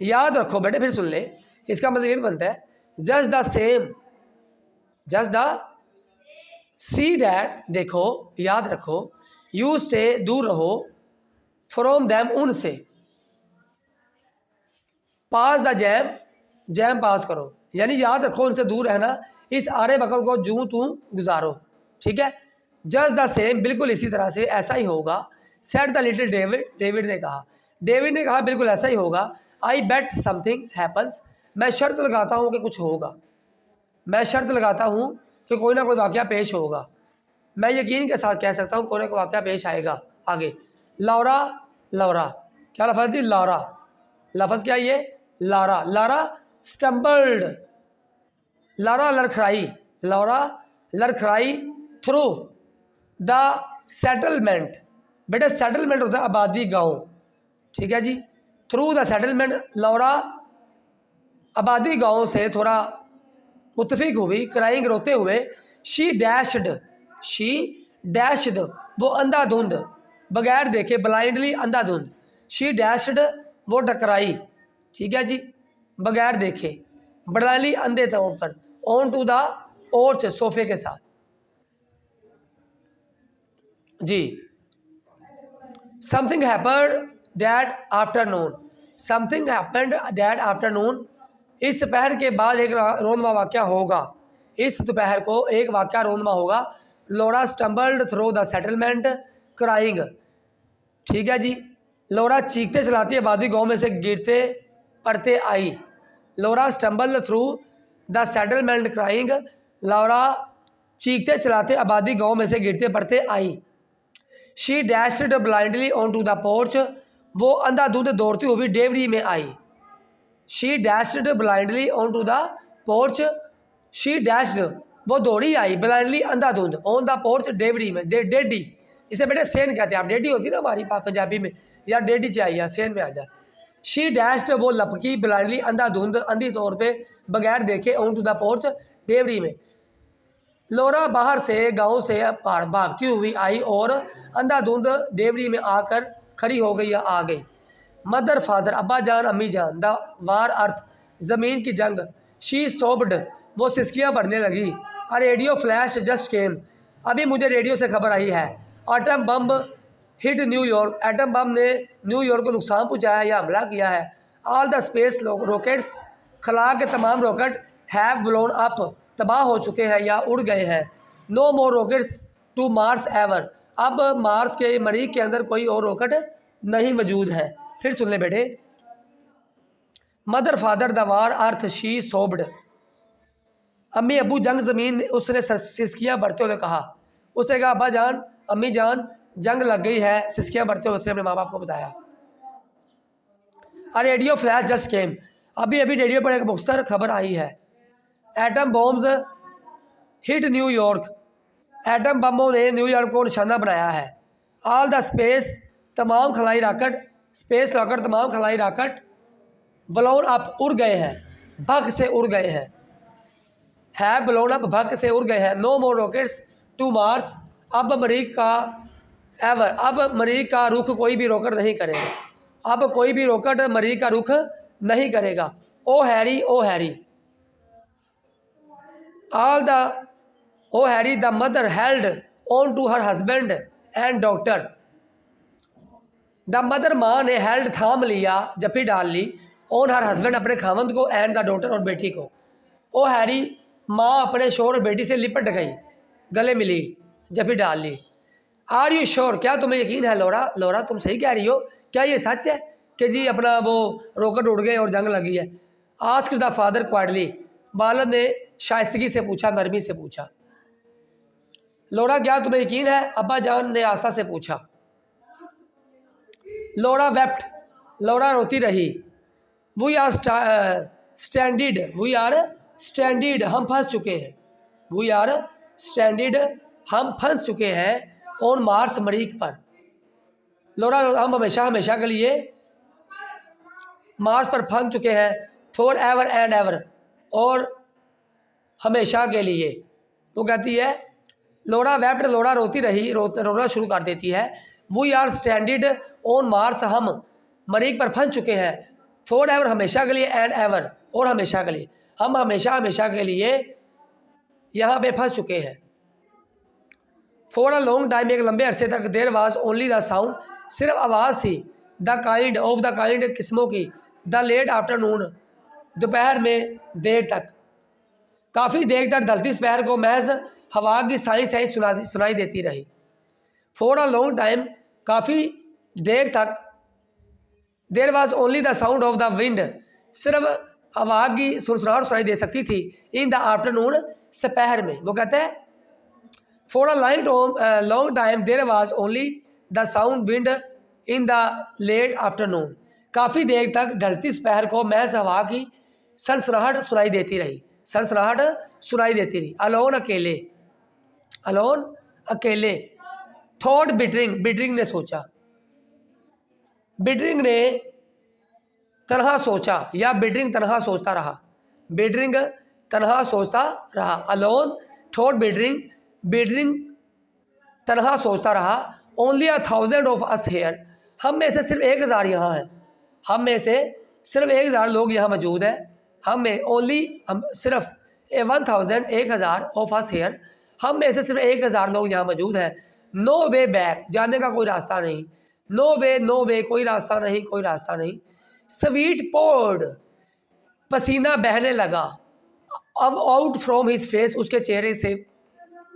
Speaker 1: याद रखो बेटे, फिर सुन ले, इसका मतलब ये भी बनता है just the same, just the see that देखो याद रखो, यू स्टे दूर रहो, फ्रॉम दैम उनसे, पास द जैम जैम पास करो, यानी याद रखो उनसे दूर रहना, इस आरे बकल को जूं तू गुजारो। ठीक है, जस्ट द सेम बिल्कुल इसी तरह से ऐसा ही होगा, said the little David David ने कहा, डेविड ने कहा बिल्कुल ऐसा ही होगा, आई बेट समथिंग हैपन्स मैं शर्त लगाता हूँ कि कुछ होगा, मैं शर्त लगाता हूँ कि कोई ना कोई वाक़या पेश होगा, मैं यकीन के साथ कह सकता हूँ कोई ना कोई वाक़या पेश आएगा। आगे लौरा, लौरा क्या लफ्ज़ जी? लौरा, लफ्ज़ क्या ये? लारा, लारा स्टम्बल्ड, लारा लड़खड़ाई, लौरा लड़खड़ाई, थ्रू द सेटलमेंट, बेटे सेटलमेंट होता है आबादी गांव। ठीक है जी, थ्रू द सेटलमेंट लौरा आबादी गांव से थोड़ा मुतफिक हुई, क्राइंग रोते हुए, शी डैश्ड, शी डैश्ड वो अंधाधुंध, बगैर देखे, ब्लाइंडली अंधाधुंध, शी डैश्ड वो टकराई। ठीक है जी, बगैर देखे, ब्लाइंडली अंधे तौर पर, ऑन टू द पोर्च सोफे के साथ जी। Something happened that afternoon, something happened that afternoon इस दोपहर के बाद एक रोनमा वाक़या होगा, इस दोपहर को एक वाक़या रोनमा होगा। Laura stumbled through the settlement crying, ठीक है जी, लौरा चीखते चलाती आबादी गांव में से गिरते पड़ते आई, Laura stumbled through the settlement crying, Laura चीखते चलाते आबादी गांव में से गिरते पड़ते आई। She dashed blindly on to the porch वो अंधाधुंध दौड़ती हुई डेवरी में आई। She dashed blindly on to the porch, she dashed वो दौड़ी आई, ब्लाइंडली अंधाधुंध, ऑन द पोर्च डेवरी में, डेडी जिसे बेटे सेन कहते हैं आप, डेडी होती है ना हमारी पंजाबी में, या डेडी चाहिए या सेन में आ जाए। शी डैश्ड वो लपकी, ब्लाइंडली अंधाधुंध अंधी तौर पे, बगैर देखे, ऑन टू द पोर्च डेवरी में। लौरा बाहर से गांव से भागती हुई आई और अंधाधुंध डेवरी में आकर खड़ी हो गई या आ गई। मदर फादर अब्बा जान अम्मी जान, द वार अर्थ ज़मीन की जंग, शी सोब्ड वो सिसकियाँ भरने लगी, a radio flash just came अभी मुझे रेडियो से खबर आई है, atom bomb hit New York atom bomb ने न्यूयॉर्क को नुकसान पहुँचाया या हमला किया है। ऑल द स्पेस रॉकेट्स खला के तमाम रॉकेट हैव ब्लोन अप तबाह हो चुके हैं या उड़ गए हैं। No more rockets to Mars ever अब मार्स के मरीख के अंदर कोई और रॉकेट नहीं मौजूद है। फिर सुन ले बेटे, mother father the war earth she sobbed, अम्मी अबू जंग ज़मीन उसने सिसकियाँ भरते हुए कहा, उसने कहा अब्बा जान अम्मी जान जंग लग गई है, सिसकियाँ बढ़ते हुए उसने अपने माँ बाप को बताया। A radio flash just came, अभी अभी रेडियो पर एक मुख्तर खबर आई है। Atom bombs hit New York, atom बमों ने न्यूयॉर्क को निशाना बनाया है। ऑल द स्पेस, तमाम खलाई रॉकेट, स्पेस रॉकेट तमाम खलाई रॉकेट ब्लोन अप उड़ गए हैं, भग से उड़ गए हैं, है ब्लोन अप भग से उड़ गए हैं। No more rockets to Mars, अब मरीख का एवर, अब मरीख का रुख कोई भी रॉकेट नहीं करेगा, अब कोई भी रॉकेट मरीख का रुख नहीं करेगा। Oh Harry oh Harry, all the oh Harry the mother held on to her husband and doctor, the mother माँ ने हेल्ड थाम लिया, जफी डाल ली, ऑन हर हस्बैंड अपने खावंद को, एंड द डॉटर और बेटी को। ओ हैरी, माँ अपने शोहर और बेटी से लिपट गई, गले मिली, जफी डाल ली। आर यू श्योर, क्या तुम्हें यकीन है लौरा, लौरा तुम सही कह रही हो, क्या ये सच है कि जी अपना वो रॉकेट उड़ गए और जंग लगी है? आस्क्ड द फादर क्वाइटली, बालद ने शाइस्तगी से पूछा, नरमी से पूछा। लौरा क्या तुम्हें यकीन है, अब्बा जान ने आस्था से पूछा। लौरा वेप्ट, लौरा रोती रही। वी आर स्टैंडिड, वी आर स्टैंडिड, हम फंस चुके हैं, वी आर स्टैंडिड, हम फंस चुके हैं, ऑन मार्स मरीख पर। लौरा हम हमेशा हमेशा के लिए मार्स पर फंस चुके हैं, फॉर एवर एंड एवर, और हमेशा के लिए। तो कहती है लौरा वेप्ट, लौरा रोती रही, रोना शुरू कर देती है। वी आर स्टैंडिड ऑन मार्स, हम मरीख पर फंस चुके हैं, फॉर एवर हमेशा के लिए, एंड एवर और हमेशा के लिए, हम हमेशा हमेशा के लिए यहाँ पे फंस चुके हैं। फॉर अ लॉन्ग टाइम, एक लंबे अरसे तक, देर वाज ओनली द साउंड, सिर्फ आवाज़ थी, the kind of, the kind किस्मों की, द लेट आफ्टरनून, दोपहर में देर तक, काफ़ी देर तक ढलती दोपहर को महज हवा की साई साई सुनाई देती रही। फॉर अ लॉन्ग टाइम, काफ़ी देर तक, देर was only the sound of the wind, सिर्फ हवा की सुरसुराहट सुनाई दे सकती थी, इन द आफ्टरनून, दोपहर में। वो कहते हैं for a long time there was only the sound wind in the late afternoon, काफ़ी देर तक ढलती दोपहर को महज हवा की सनसनाहट सुनाई देती रही, सनसनाहट सुनाई देती रही। अलोन अकेले, अलोन अकेले। थॉट बिटरिंग, बिटरिंग ने सोचा, बिटरिंग ने तनहा सोचा, या बिटरिंग तनहा सोचता रहा, बिटरिंग तनहा सोचता रहा। अलोन थॉट बिटरिंग, बिटरिंग तनहा सोचता रहा। ओनली 1000 ऑफ अस हेयर, हम में से सिर्फ 1000 यहाँ हैं, हम में से सिर्फ 1000 लोग यहाँ मौजूद हैं, हम में ओनली, हम सिर्फ 1000, 1000 ऑफ अस हेयर, हम में से सिर्फ 1000 लोग यहाँ मौजूद हैं। नो वे बैक, जाने का कोई रास्ता नहीं, नो वे, नो वे, कोई रास्ता नहीं, कोई रास्ता नहीं। स्वीट पोर्ड, पसीना बहने लगा, अब आउट फ्रॉम हिज फेस, उसके चेहरे से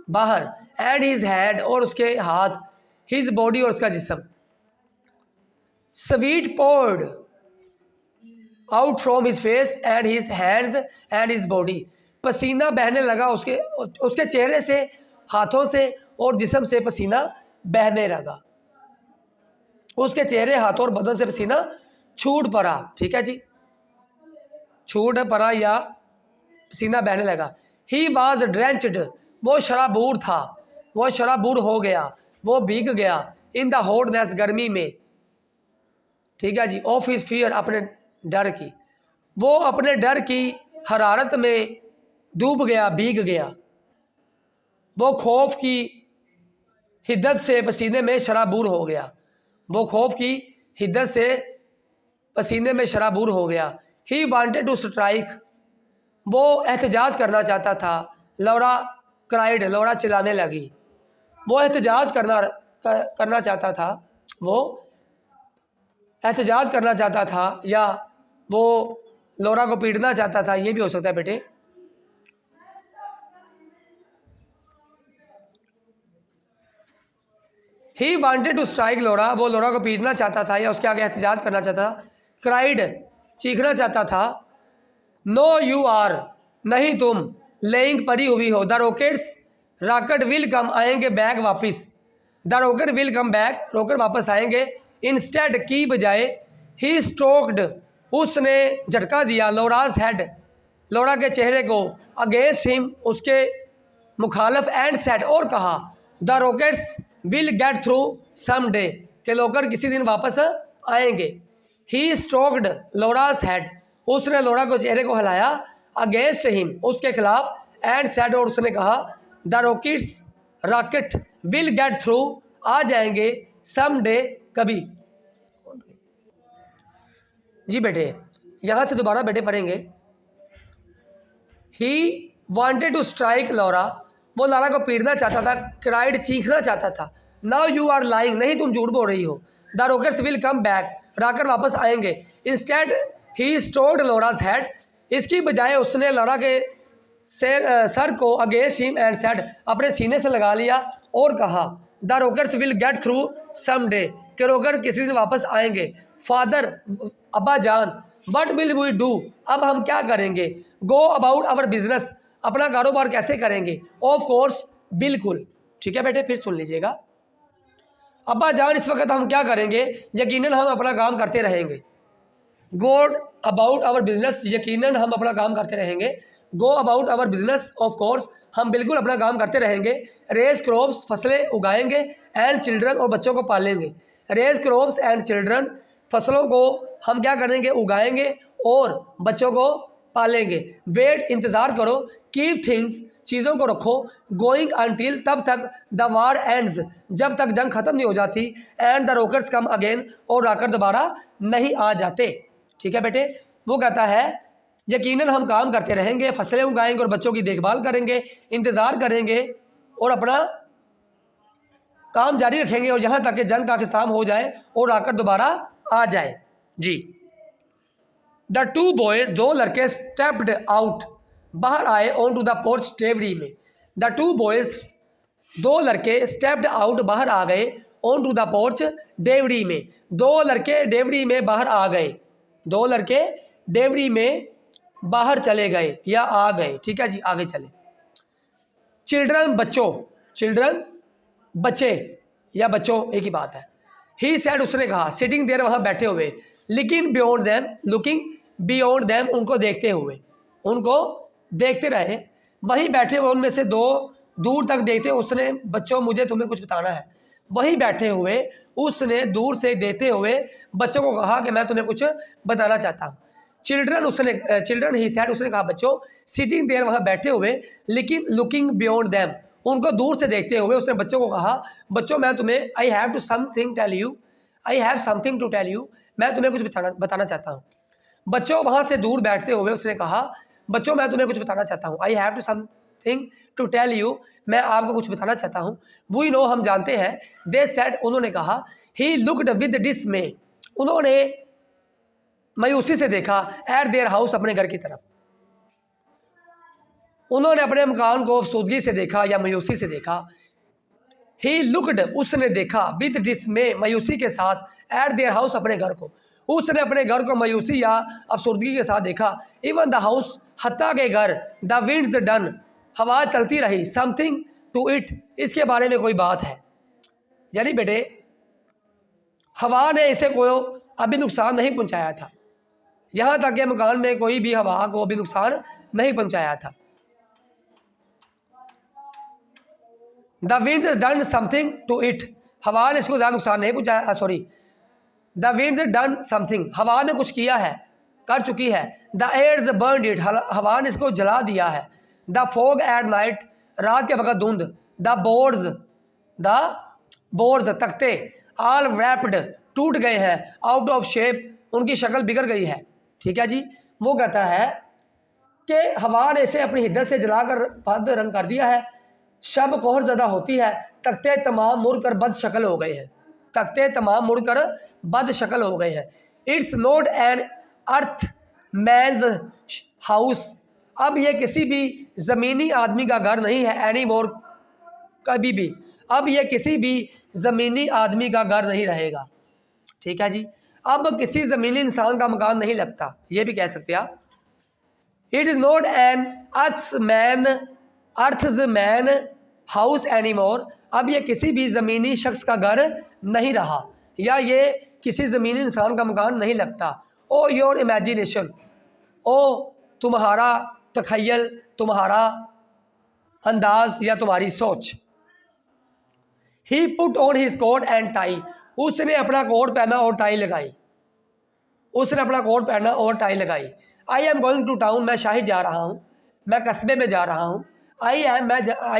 Speaker 1: बाहर, एंड हिज हैंड, और उसके हाथ, हिज बॉडी, और उसका जिस्म। Sweat poured out from his face and his hands and his body, पसीना बहने लगा उसके चेहरे से, हाथों से और जिस्म से पसीना बहने लगा, उसके चेहरे, हाथों और बदन से पसीना छूट पड़ा। ठीक है जी, छूट पड़ा या पसीना बहने लगा। ही वॉज ड्रेंच्ड, वो शराबूर था, वो शराबूर हो गया, वो भीग गया, इन द हॉटनेस, गर्मी में। ठीक है जी, ऑफ हिज फियर, अपने डर की, वो अपने डर की हरारत में डूब गया, भीग गया, वो खौफ की हिद्दत से पसीने में शराबूर हो गया, वो खौफ की हिद्दत से पसीने में शराबूर हो गया। ही वांटेड टू स्ट्राइक, वो एहतजाज करना चाहता था। लौरा क्राइड, लौरा चिल्लाने लगी, वो एहतजाज करना चाहता था, वो एहतजाज करना चाहता था, या वो लौरा को पीटना चाहता था, ये भी हो सकता है बेटे। ही वांटेड टू स्ट्राइक लौरा, वो लौरा को पीटना चाहता था या उसके आगे एहतजाज करना चाहता था। क्राइड, चीखना चाहता था। नो यू आर, नहीं तुम, लेइंग पड़ी हुई हो, the rockets rocket will come आएंगे बैक वापस, the rocket will come back rocket वापस आएंगे, इंस्टेड की बजाय, ही स्ट्रोक्ड उसने झटका दिया, लोराज हेड लोरा के चेहरे को, अगेंस्ट हिम उसके मुखालफ, एंड सेड और कहा, the rockets will get through some day के रॉकेट किसी दिन वापस आएंगे। ही स्ट्रोक्ड लोराज हेड उसने लोरा को चेहरे को हिलाया, अगेंस्ट हिम उसके खिलाफ, एंड सेड और उसने कहा, the rocket will get through आ जाएंगे सम डे कभी। जी बेटे यहां से दोबारा बेटे पढ़ेंगे। ही वॉन्टेड टू स्ट्राइक लोरा वो लोरा को पीटना चाहता था, क्राइड चीखना चाहता था, नाउ यू आर लाइंग नहीं तुम झूठ बोल रही हो, the rockets will come back rocket वापस आएंगे, इंस्टेड ही स्टोर्ड लोराज हेड इसकी बजाय उसने लोरा के सर को अगेंस्ट हिम एंड सेड अपने सीने से लगा लिया और कहा, the rockets will get through some day के रॉकेट किसी दिन वापस आएंगे, फादर अब्बा जान, व्हाट विल वी डू अब हम क्या करेंगे, गो अबाउट आवर बिजनेस अपना कारोबार कैसे करेंगे, ऑफ कोर्स बिल्कुल। ठीक है बेटे फिर सुन लीजिएगा। अब्बा जान इस वक्त हम क्या करेंगे, यकीनन हम अपना काम करते रहेंगे, गो अबाउट आवर बिजनेस यकीनन हम अपना काम करते रहेंगे, go about our business of course हम बिल्कुल अपना काम करते रहेंगे, रेज क्रॉप्स फसलें उगाएंगे, एंड चिल्ड्रन और बच्चों को पालेंगे, रेज क्रॉप्स एंड चिल्ड्रन फसलों को हम क्या करेंगे उगाएंगे और बच्चों को पालेंगे, वेट इंतज़ार करो, कीप थिंग्स चीज़ों को रखो, गोइंग अनटिल तब तक, द वार एंड्स जब तक जंग खत्म नहीं हो जाती, and the rockets come again और रॉकेट दोबारा नहीं आ जाते। ठीक है बेटे वो कहता है यकीनन हम काम करते रहेंगे, फसलें उगाएंगे और बच्चों की देखभाल करेंगे, इंतज़ार करेंगे और अपना काम जारी रखेंगे और यहाँ तक कि जंग का खत्म हो जाए और रॉकेट दोबारा आ जाए। जी द टू बॉयज दो लड़के स्टेप्ड आउट बाहर आए ऑन टू द पोर्च डेवरी में, द टू बॉयज दो लड़के स्टेप्ड आउट बाहर आ गए ऑन टू द पोर्च डेवरी में, दो लड़के डेवरी में बाहर आ गए, दो लड़के डेवरी में बाहर चले गए या आ गए। ठीक है जी आगे चले। चिल्ड्रन बच्चों, चिल्ड्रन बच्चे या बच्चों एक ही बात है। ही सेड उसने कहा, सिटिंग देयर वहाँ बैठे हुए, looking beyond them looking beyond them उनको देखते हुए, उनको देखते रहे, वहीं बैठे हुए उनमें से दो दूर तक देखते उसने, बच्चों मुझे तुम्हें कुछ बताना है, वहीं बैठे हुए उसने दूर से देखते हुए बच्चों को कहा कि मैं तुम्हें कुछ बताना चाहता हूँ। चिल्ड्रन ही सेड उसने कहा बच्चों, सिटिंग देयर वहाँ बैठे हुए, लेकिन लुकिंग बियॉन्ड देम उनको दूर से देखते हुए उसने बच्चों को कहा, बच्चों मैं तुम्हें I have something to tell you मैं तुम्हें कुछ बताना चाहता हूँ। बच्चों वहाँ से दूर बैठते हुए उसने कहा, बच्चों मैं तुम्हें कुछ बताना चाहता हूँ, I have something to tell you मैं आपको कुछ बताना चाहता हूँ, वी नो हम जानते हैं, दे सेड उन्होंने कहा, ही लुक्ड विद डिसमे उन्होंने मायूसी से देखा, एट देयर हाउस अपने घर की तरफ, उन्होंने अपने मकान को अफसोदगी से देखा या मायूसी से देखा, ही लुक्ड उसने देखा, विद डिसमे मायूसी के साथ, एट देयर हाउस अपने घर को, उसने अपने घर को मायूसी या अफसोदगी के साथ देखा, इवन द हाउस हत्ता के घर, द विंड्स डन हवा चलती रही, समथिंग टू इट इसके बारे में कोई बात है, यानी बेटे हवा ने इसे कोई अभी नुकसान नहीं पहुंचाया था, यहाँ तक कि मकान में कोई भी हवा को अभी नुकसान नहीं पहुंचाया था। The wind's done something to it हवा ने इसको ज़्यादा नुकसान नहीं पहुंचाया, sorry the wind's done something हवा ने कुछ किया है, कर चुकी है, द एयर्स बर्न इट हवा ने इसको जला दिया है, द फॉग एट नाइट रात के वक्त धुंध, द बोर्ड्स तख्ते, ऑल रैप्ड टूट गए हैं, आउट ऑफ शेप उनकी शक्ल बिगड़ गई है। ठीक है जी वो कहता है कि हवा ने इसे अपनी हिद्दत से जलाकर बद रंग कर दिया है, शब कोहर ज़्यादा होती है, तख्ते तमाम मुड़कर बद शक्ल हो गए हैं, तख्ते तमाम मुड़कर बद शक्ल हो गए हैं, it's not an earth man's house अब ये किसी भी ज़मीनी आदमी का घर नहीं है, एनी मोर कभी भी, अब ये किसी भी ज़मीनी आदमी का घर नहीं रहेगा। ठीक है जी अब किसी ज़मीनी इंसान का मकान नहीं लगता, ये भी कह सकते आप। It is not an earth's man house any more, अब ये किसी भी ज़मीनी शख्स का घर नहीं रहा, या ये किसी ज़मीनी इंसान का मकान नहीं लगता। ओ योर इमेजिनेशन, ओ तुम्हारा तखयल, तुम्हारा अंदाज या तुम्हारी सोच। He put on his coat and tie, उसने अपना कोट पहना और टाई लगाई, उसने अपना कोट पहना और टाई लगाई। I am going to town, मैं शहर जा रहा हूँ, मैं कस्बे में जा रहा हूँ। आई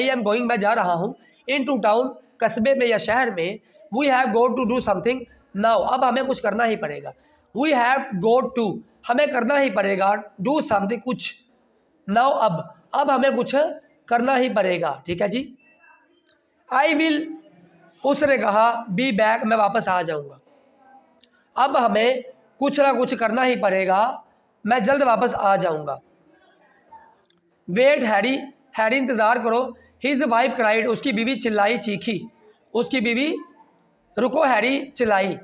Speaker 1: एम गोइंग, मैं जा रहा हूँ। इन टू टाउन, कस्बे में या शहर में। We have go to do something now, अब हमें कुछ करना ही पड़ेगा। वी हैव गो टू, हमें करना ही पड़ेगा। डू समथिंग, कुछ। नाउ, अब हमें कुछ करना ही पड़ेगा। ठीक है जी। आई विल, उसने कहा, बी बैक, मैं वापस आ जाऊँगा। अब हमें कुछ ना कुछ करना ही पड़ेगा, मैं जल्द वापस आ जाऊँगा। वेट हैरी, हैरी इंतज़ार करो। हिज वाइफ क्राइड, उसकी बीवी चिल्लाई, चीखी, उसकी बीवी। रुको हैरी, चिल्लाई,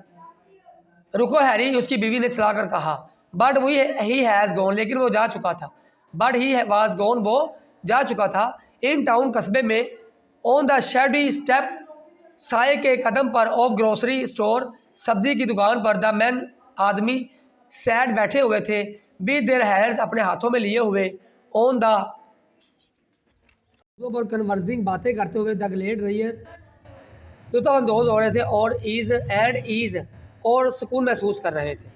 Speaker 1: रुको हैरी, उसकी बीवी ने चिल्लाकर कहा। बट ही हैज़ गॉन, लेकिन वो जा चुका था। बट ही वाज गॉन, वो जा चुका था। इन टाउन, कस्बे में। ऑन द शेडी स्टेप, साए के कदम पर। ऑफ ग्रोसरी स्टोर, सब्जी की दुकान पर। द मैन, आदमी। सैड, बैठे हुए थे। विद देयर हैंड्स, अपने हाथों में लिए हुए। ऑन द पर कन्वर्सिंग, बातें करते हुए। द ग्लेड रेयर, तो अंदोज हो रहे थे। और ईज, और सुकून महसूस कर रहे थे।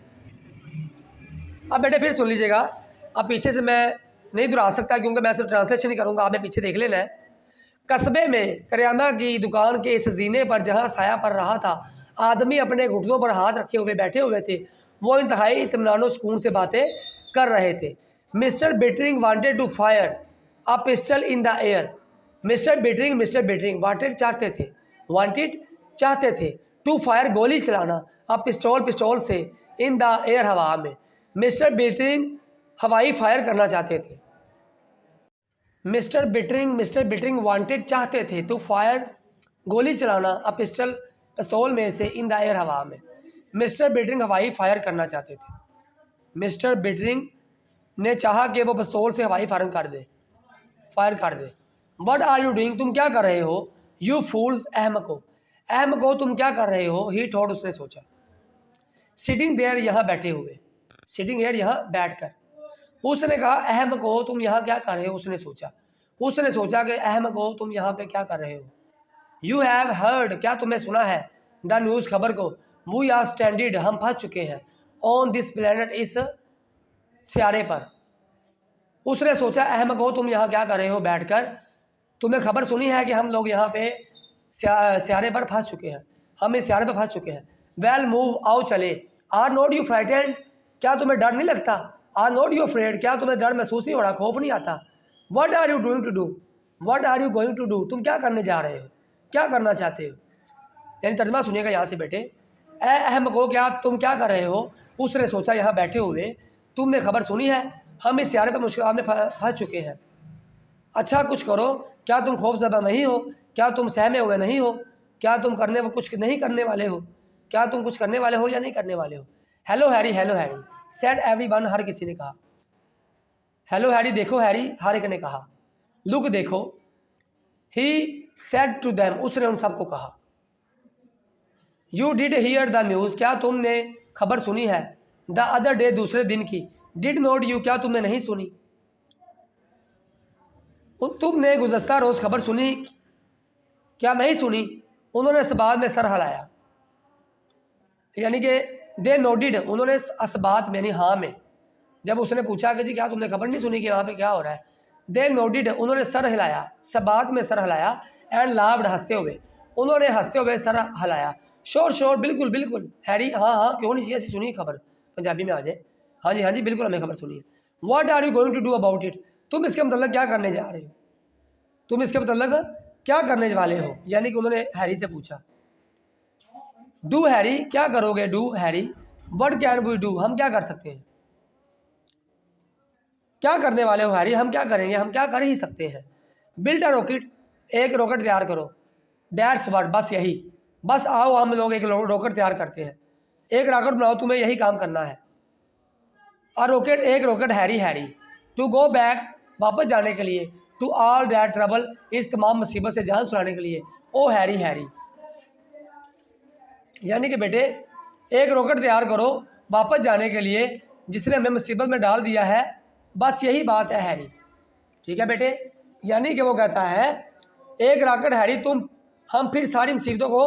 Speaker 1: अब बेटे फिर सुन लीजिएगा, अब पीछे से मैं नहीं दोहरा सकता क्योंकि मैं सिर्फ ट्रांसलेशन ही करूँगा, आपने पीछे देख लेना है। कस्बे में करियाना की दुकान के इस जीने पर जहाँ साया पड़ रहा था, आदमी अपने घुटनों पर हाथ रखे हुए बैठे हुए थे। वो इंतहाई इत्मीनान सुकून से बातें कर रहे थे। Mr Bittering wanted to fire a pistol in the air. Mr Bittering wanted, चाहते थे, वांटेड, चाहते थे, टू फायर, गोली चलाना, अ पिस्टल से, इन द एयर, हवा में। मिस्टर बिटरिंग हवाई फायर करना चाहते थे। मिस्टर बिटरिंग वांटेड, चाहते थे, टू फायर, गोली चलाना, अ पिस्तौल में से, इन द एयर, हवा में। मिस्टर बिटरिंग हवाई फायर करना चाहते थे। मिस्टर बिटरिंग ने चाहा कि वो पिस्तौल से हवाई फायर कर दे। व्हाट आर यू डूइंग, तुम क्या कर रहे हो। यू फूल्स, अहमको, तुम क्या कर रहे हो। ही थॉट, उसने सोचा। सिटिंग देयर, यहाँ बैठे हुए। सिटिंग हेयर, यहाँ बैठकर। उसने कहा, अहम को, तुम यहाँ क्या कर रहे हो। उसने सोचा कि अहम को, तुम यहाँ पे क्या कर रहे हो। यू हैव हर्ड, क्या तुमने सुना है। द न्यूज़, खबर को। वी आर स्टैंडर्ड, हम फंस चुके हैं। ऑन दिस प्लेनेट, इस सियारे पर। उसने सोचा, अहम को, तुम यहाँ क्या कर रहे हो बैठकर। तुम्हें खबर सुनी है कि हम लोग यहाँ पे सियारे पर फंस चुके हैं, हम इस सियारे पर फंस चुके हैं। वेल मूव, आओ चले। आर नॉट यू फ्राइटेंड, क्या तुम्हें डर नहीं लगता। आर नॉट यू अफ्रेड, क्या तुम्हें डर महसूस नहीं हो रहा, खौफ नहीं आता। What are you doing to do, what are you going to do, तुम क्या करने जा रहे हो, क्या करना चाहते हो। यानी तर्जमा सुनिएगा यहाँ से बेटे। अहम को, क्या तुम क्या कर रहे हो। उसने सोचा, यहाँ बैठे हुए, तुमने खबर सुनी है हम इस सियारे पर मुश्किल में फंस चुके हैं। अच्छा कुछ करो, क्या तुम खौफजदा नहीं हो, क्या तुम सहमे हुए नहीं हो, क्या तुम कुछ नहीं करने वाले हो, क्या तुम कुछ करने वाले हो या नहीं करने वाले हो। हेलो हैरी, सेड एवरीवन, हर किसी ने कहा। हेलो हैरी, देखो हैरी, हर एक ने कहा। लुक, देखो। ही सेड टू देम, उसने उन सबको कहा। You did here the news, क्या तुमने खबर सुनी है। द अदर डे, दूसरे दिन की। डिड नॉट यू, क्या तुमने नहीं सुनी। तुमने गुज़श्ता रोज़ खबर सुनी, क्या नहीं सुनी। उन्होंने इसबात में सर हिलाया, यानी कि दे नोडिड, उन्होंने इसबात में यानी हाँ में। जब उसने पूछा कि जी क्या तुमने खबर नहीं सुनी कि वहाँ पे क्या हो रहा है। दे नोडिड, उन्होंने सर हिलाया, सबात में सर हिलाया। एंड लाव्ड, हंसते हुए, उन्होंने हंसते हुए सर हिलाया। श्योर, बिल्कुल बिल्कुल। हैरी, हाँ क्यों नहीं, ऐसी सुनी खबर, पंजाबी में आ जाए। हाँ जी बिल्कुल, हमें खबर सुनी है। What are you going to do about it, तुम इसके मतलब क्या करने जा रहे हो, तुम इसके मतलब क्या करने वाले हो। यानी कि उन्होंने हैरी से पूछा। डू हैरी, क्या करोगे। Do Harry, what can we do, हम क्या कर सकते हैं। क्या करने वाले हो हैरी, हम क्या करेंगे, हम क्या कर ही सकते हैं। बिल्ड अ रॉकेट, एक रॉकेट तैयार करो। दैट्स व्हाट, बस यही, बस आओ हम लोग एक रॉकेट तैयार करते हैं। एक रॉकेट बनाओ, तुम्हें यही काम करना है। और रॉकेट, एक rocket Harry, to go back, वापस जाने के लिए। टू ऑल दैट ट्रबल, इस तमाम मुसीबत से जान छुड़ाने के लिए। ओ हैरी हैरी, यानी कि बेटे एक रॉकेट तैयार करो वापस जाने के लिए जिसने हमें मुसीबत में डाल दिया है, बस यही बात है हैरी। ठीक है बेटे, यानी कि वो कहता है एक रॉकेट हैरी तुम, हम फिर सारी मुसीबतों को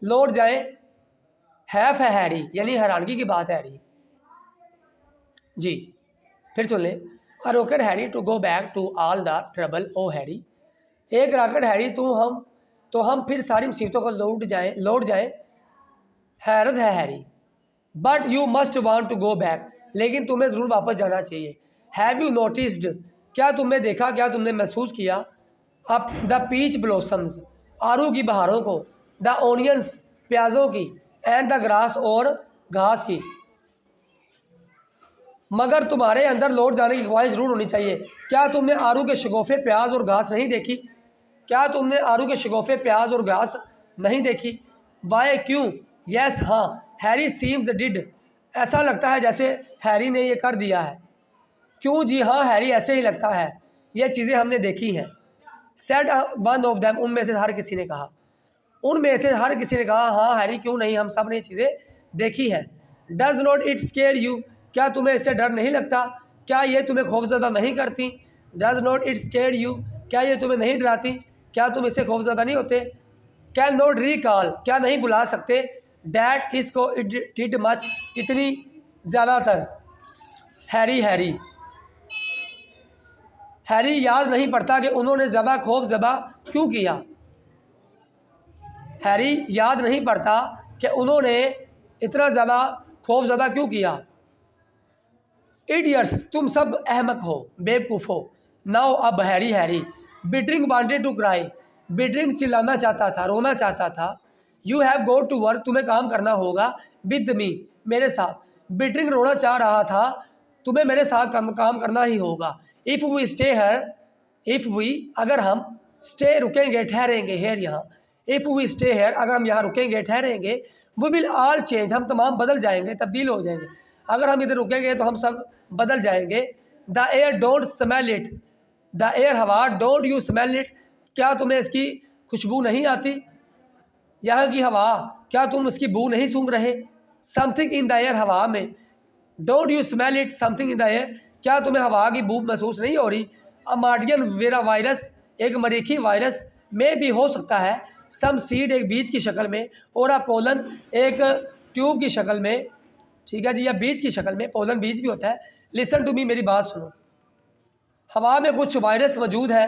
Speaker 1: लौट जाएं। हैफ है हैरी, यानी हैरानगी की बात है हैरी जी। फिर सुन ले, a rocket Harry to go back to all the trouble oh Harry, एक रॉकेट हैरी तो हम फिर सारी मुसीबतों को लौट जाएं। हैरत है Harry, but you must want to go back, लेकिन तुम्हें ज़रूर वापस जाना चाहिए। हैव यू नोटिस्ड, क्या तुमने देखा, क्या तुमने महसूस किया, अब द पीच ब्लॉसम्स, आड़ू की बहारों को, द ओनियंस, प्याज़ों की, एंड द ग्रास, और घास की। मगर तुम्हारे अंदर लौट जाने की ख्वाहिश ज़रूर होनी चाहिए। क्या तुमने आड़ू के शगोफ़े, प्याज और घास नहीं देखी? क्या तुमने आड़ू के शगोफ़े, प्याज और घास नहीं देखी? वाई, क्यों? यस, हाँ, हैरी सीम्स डिड, ऐसा लगता है जैसे हैरी ने ये कर दिया है। क्यों? जी हाँ, हैरी ऐसे ही लगता है, ये चीज़ें हमने देखी हैं। सेड वन ऑफ देम, उनमें से हर किसी ने कहा, उनमें से हर किसी ने कहा हाँ हैरी, क्यों नहीं, हम सब ने ये चीज़ें देखी हैं। Does not it square you, क्या तुम्हें इससे डर नहीं लगता? क्या ये तुम्हें खौफज़दा नहीं करती? Does not it square you, क्या ये तुम्हें नहीं डराती? क्या तुम इससे खौफज़दा नहीं होते? कैन नॉट रिकॉल, क्या नहीं बुला सकते? डैट, इसको, इट डिड मच, इतनी ज़्यादातर। हैरी हैरी हैरी याद नहीं पड़ता कि उन्होंने खौफ ज़बा क्यों किया। हैरी याद नहीं पड़ता कि उन्होंने इतना ज़्यादा खौफज़दा क्यों किया। इडियट्स, तुम सब अहमक हो, बेवकूफ़ हो। नाउ, अब Harry Harry, Bittering wanted to cry, Bittering चिल्लाना चाहता था, रोना चाहता था। You have go to work, तुम्हें काम करना होगा, विद मी, मेरे साथ। बिटरिंग रोना चाह रहा था, तुम्हें मेरे साथ काम करना ही होगा। If we stay here, if we, अगर हम, स्टे रुकेंगे, ठहरेंगे, हेयर यहाँ, इफ़ वी स्टे हेयर, अगर हम यहाँ रुकेंगे, ठहरेंगे, वी विल ऑल चेंज, हम तमाम बदल जाएंगे, तब्दील हो जाएंगे। अगर हम इधर रुकेंगे तो हम सब बदल जाएंगे। The air don't smell it, the air, हवा, डोंट यू स्मेल इट, क्या तुम्हें इसकी खुशबू नहीं आती? यहाँ की हवा, क्या तुम उसकी बू नहीं सूंघ रहे? समथिंग इन द एयर, हवा में, don't you smell it, something in the air, क्या तुम्हें हवा की बू महसूस नहीं हो रही? अमार्डियन वेरा वायरस, एक मरीखी वायरस, में भी हो सकता है, सम सीड, एक बीज की शक्ल में, और अ पोलन, एक ट्यूब की शक्ल में। ठीक है जी, या बीज की शक्ल में, पोलन बीज भी होता है। लिसन टू मी, मेरी बात सुनो, हवा में कुछ वायरस मौजूद है,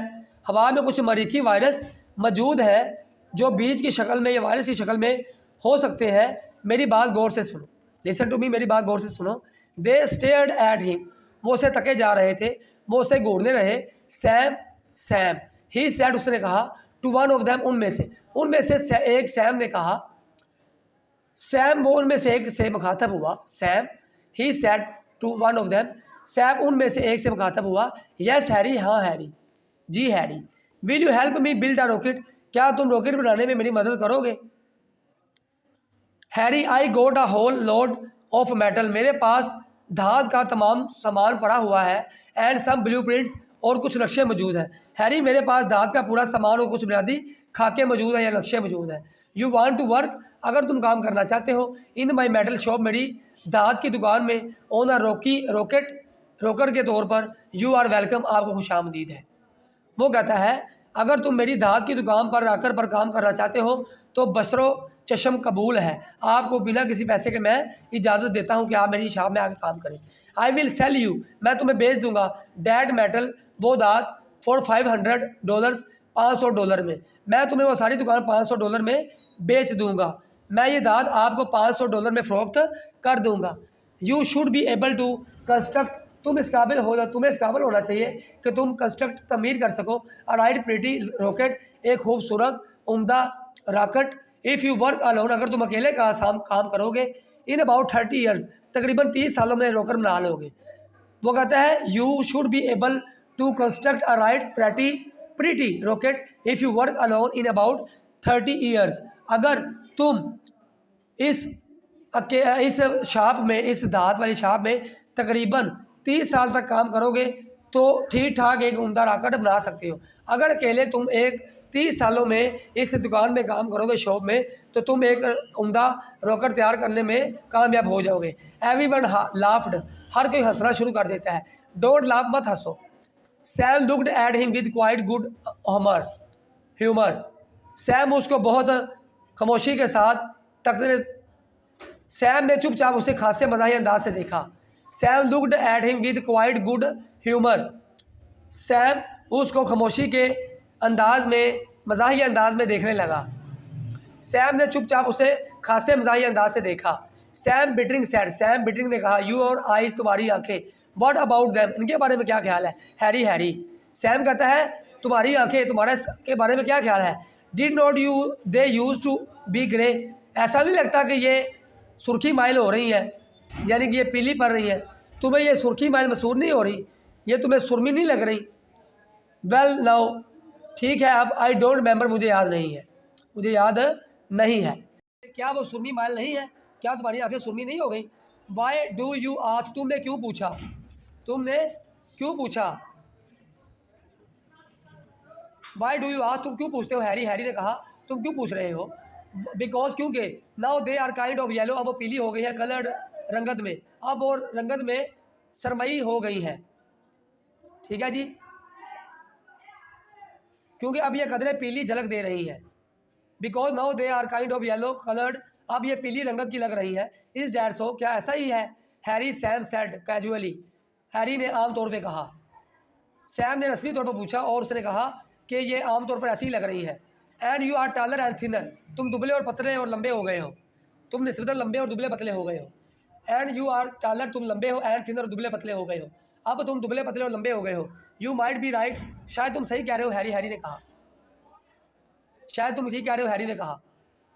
Speaker 1: हवा में कुछ मरीखी वायरस मौजूद है जो बीज की शक्ल में या वायरस की शक्ल में हो सकते हैं। मेरी बात गौर से सुनो, लिसन टू मी, मेरी बात गौर से सुनो। दे स्टेयर्ड एट हिम, वो उसे तके जा रहे थे, वो उसे घूरने रहे। सैम, सैम, ही सैड, उसने कहा, टू वन ऑफ देम, उनमें से एक सैम ने कहा। सैम, वो उनमें से एक से मुखातब हुआ। Sam, he said to one of them, Sam उनमें से एक से मुखातब हुआ। यस हैरी, हाँ हैरी, जी Harry. Will you help me build a rocket, क्या तुम रॉकेट बनाने में मेरी मदद करोगे? Harry, I got a whole load of metal, मेरे पास धात का तमाम सामान पड़ा हुआ है। एंड सम ब्लूप्रिंट्स, और कुछ नक्शे मौजूद हैं। हैरी, मेरे पास धात का पूरा सामान और कुछ बुनियादी खाके मौजूद हैं या नक्शे मौजूद हैं। यू वांट टू वर्क, अगर तुम काम करना चाहते हो, इन माई मेटल शॉप, मेरी धात की दुकान में, ऑन अ रोकर के तौर पर, यू आर वेलकम, आपको खुशामदीद है। वो कहता है अगर तुम मेरी धात की दुकान पर आकर पर काम करना चाहते हो तो बसरो चशम कबूल है, आपको बिना किसी पैसे के मैं इजाज़त देता हूँ कि आप मेरी शॉप में आकर काम करें। आई विल सेल यू, मैं तुम्हें बेच दूंगा, डैड मेटल, वो धात, फॉर $500, $500 में, मैं तुम्हें वो सारी दुकान $500 में बेच दूंगा। मैं ये धात आपको $500 में फ़रोख्त कर दूंगा। You should be able to construct, तुम्हें इस काबिल होना चाहिए कि तुम कंस्ट्रक्ट, तमीर कर सको, राइट प्रीटी रॉकेट, एक खूबसूरत उम्दा rocket. If you work alone, अगर तुम अकेले का काम करोगे, इन अबाउट 30 ईयर्स, तकरीबन 30 सालों में रॉकेट बना लोगे। वो कहता है you should be able to construct a right pretty rocket if you work alone in about 30 years, अगर तुम इस शॉप में, इस धात वाली शॉप में तकरीबन 30 साल तक काम करोगे तो ठीक ठाक एक उम्दा रॉकेट बना सकते हो। अगर अकेले तुम एक 30 सालों में इस दुकान में काम करोगे, शॉप में, तो तुम एक उम्दा रॉकेट तैयार करने में कामयाब हो जाओगे। एवरीवन लाफ्ड, हर कोई हंसना शुरू कर देता है। डोंट लाफ, मत हंसो। Sam looked at him with quite good humour. Sam उसको बहुत खामोशी के साथ तकने सैम ने चुपचाप उसे खासे मज़ाही अंदाज से देखा। Sam looked at him with quite good humour. Sam उसको खामोशी के अंदाज में, मज़ाही अंदाज में देखने लगा। सैम ने चुपचाप उसे खासे मज़ाही अंदाज से देखा। Sam bettering said, Sam bettering ने कहा, यू और आइज़, तुम्हारी आंखें, व्हाट अबाउट देम, इनके बारे में क्या ख्याल है। Harry, Harry. सैम कहता है, तुम्हारी आंखें, तुम्हारे के बारे में क्या ख्याल है। Did not you they use to be grey, ऐसा नहीं लगता कि ये सुर्खी माइल हो रही है, यानी कि ये पीली पड़ रही है। तुम्हें ये सुर्खी माइल महसूस नहीं हो रही, ये तुम्हें सुरमी नहीं लग रही। वेल नाउ, ठीक है अब, आई डोंट रिमेंबर, मुझे याद नहीं है, मुझे याद नहीं है। क्या वो सुरमी माइल नहीं है, क्या तुम्हारी आंखें सुरमी नहीं हो गई। वाई डू यू आस्क, तुमने क्यों पूछा, तुमने क्यों पूछा। वाई डू यू आस्क, तुम क्यों पूछते हो। हैरी, हैरी ने कहा, तुम क्यों पूछ रहे हो। बिकॉज, क्योंकि। Now they are kind of yellow, अब वो पीली हो गई है, कलर्ड, रंगत में, अब और रंगत में सरमई हो गई है। ठीक है जी, क्योंकि अब ये कदरें पीली झलक दे रही है। Because now they are kind of yellow coloured, अब ये पीली रंगत की लग रही है। इस डैट सो, क्या ऐसा ही है। Harry, Sam said casually, Harry ने आम तौर पे कहा। सैम ने रस्मी तौर पर पूछा और उसने कहा कि ये आम तौर पर ऐसी ही लग रही है। And you are taller and thinner, तुम दुबले और पतले और लंबे हो गए हो, तुम निस्बतन लंबे और दुबले पतले हो गए हो। एंड यू आर टालर, तुम लंबे हो, एंड थिनर, दुबले पतले हो गए हो, अब तुम दुबले पतले और लंबे हो गए हो। यू माइट बी राइट, शायद तुम सही कह रहे हो हैरी, हैरी ने कहा। शायद तुम ठीक कह रहे हो, हैरी ने कहा।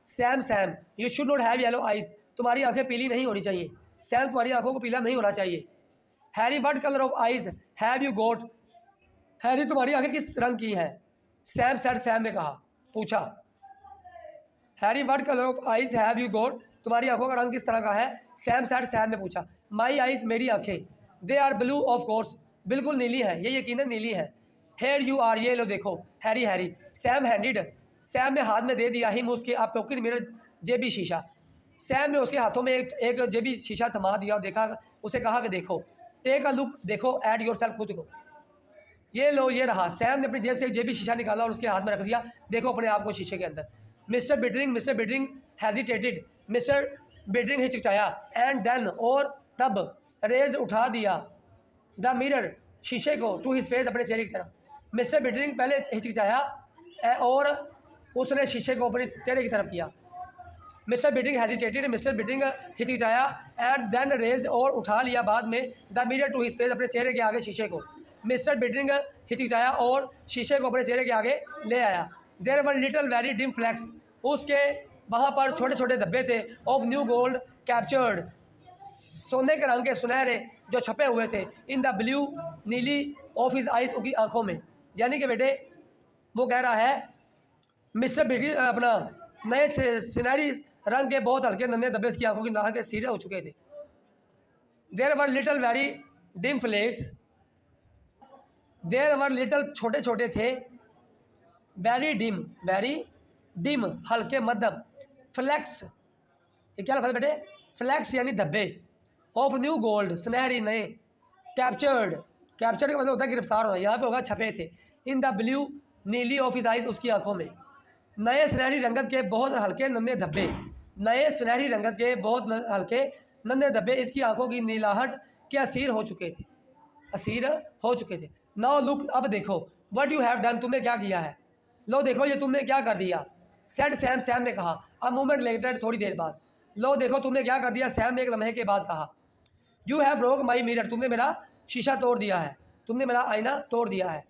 Speaker 1: Sam, Sam, you should not have yellow eyes, तुम्हारी आंखें पीली नहीं होनी चाहिए। सैम, तुम्हारी आंखों को पीला नहीं होना चाहिए। Harry, what colour of eyes have you got, Harry तुम्हारी आंखें किस रंग की हैं। सैम सेड, सैम ने कहा, पूछा। Harry, what colour of eyes have you got, तुम्हारी आंखों का रंग किस तरह का है। सैम सेड, सैम ने पूछा। माई आइज, मेरी आंखें, they are blue of course, बिल्कुल नीली है, ये यकीनन नीली है। हेयर यू आर, ये लो देखो। Harry, Harry. सैम हैंडिड, सैम ने हाथ में दे दिया हिम, उसके आप पॉकेट मिरर, जेबी शीशा। सैम ने उसके हाथों में एक जेबी शीशा थमा दिया और देखा, उसे कहा कि देखो, टेक अ लुक, देखो एट योर सेल्फ, खुद को, ये लो, ये रहा। सैम ने अपनी जेब से एक जेबी शीशा निकाला और उसके हाथ में रख दिया, देखो अपने आप को शीशे के अंदर। Mr Bittering hesitated, Mr Bittering हिचकिचाया। एंड देन, और तब, रेज उठा दिया, द मिरर, शीशे को, टू हिज फेस, अपने चेहरे की तरफ। मिस्टर बिटरिंग पहले हिचकिचाया और उसने शीशे को अपने चेहरे की तरफ किया। Mr Bittering hesitated, Mr Bittering हिचकिचाया, एंड देन रेज, और उठा लिया बाद में, the mirror to his face, अपने चेहरे के आगे शीशे को। मिस्टर बिटरिंग हिचकिचाया और शीशे को अपने चेहरे के आगे ले आया। There were little very dim flecks, उसके वहाँ पर छोटे छोटे धब्बे थे, ऑफ न्यू गोल्ड कैप्चर्ड, सोने के रंग के सुनहरे जो छपे हुए थे, इन द ब्लू, नीली, ऑफ हिज आइज, उसकी आंखों में। यानी कि बेटे वो कह रहा है, मिस्टर बिटरिंग अपना नए सुनहरी रंग के बहुत हल्के नन्हे धब्बे इसकी आंखों की नाक के सीधे हो चुके थे। There were little very dim flecks, there were little, छोटे छोटे थे, वेरी डिम, हल्के मध्यम, फ्लैक्स, ये क्या लगा बेटे, फ्लैक्स यानी धब्बे, ऑफ न्यू गोल्ड, सुनहरी नए, कैप्चर्ड, कैप्चर्ड का मतलब होता है गिरफ्तार होना, यहाँ पे होगा छपे थे, इन द ब्लू, नीली, ऑफ हिज आइज, उसकी आंखों में। नए सुनहरी रंगत के बहुत हल्के नन्हे धब्बे, नए सुनहरी रंगत के बहुत हल्के नन्हे धब्बे इसकी आंखों की नीलाहट के असीर हो चुके थे। नाउ लुक, अब देखो, व्हाट यू हैव डन, तुमने क्या किया है। लो देखो, ये तुमने क्या कर दिया। सेड सैम, सैम ने कहा। अ मोमेंट लेटर, थोड़ी देर बाद। लो देखो, तुमने क्या कर दिया, सैम ने एक लम्हे के बाद कहा। You have broke my mirror, तुमने मेरा शीशा तोड़ दिया है, तुमने मेरा आईना तोड़ दिया है।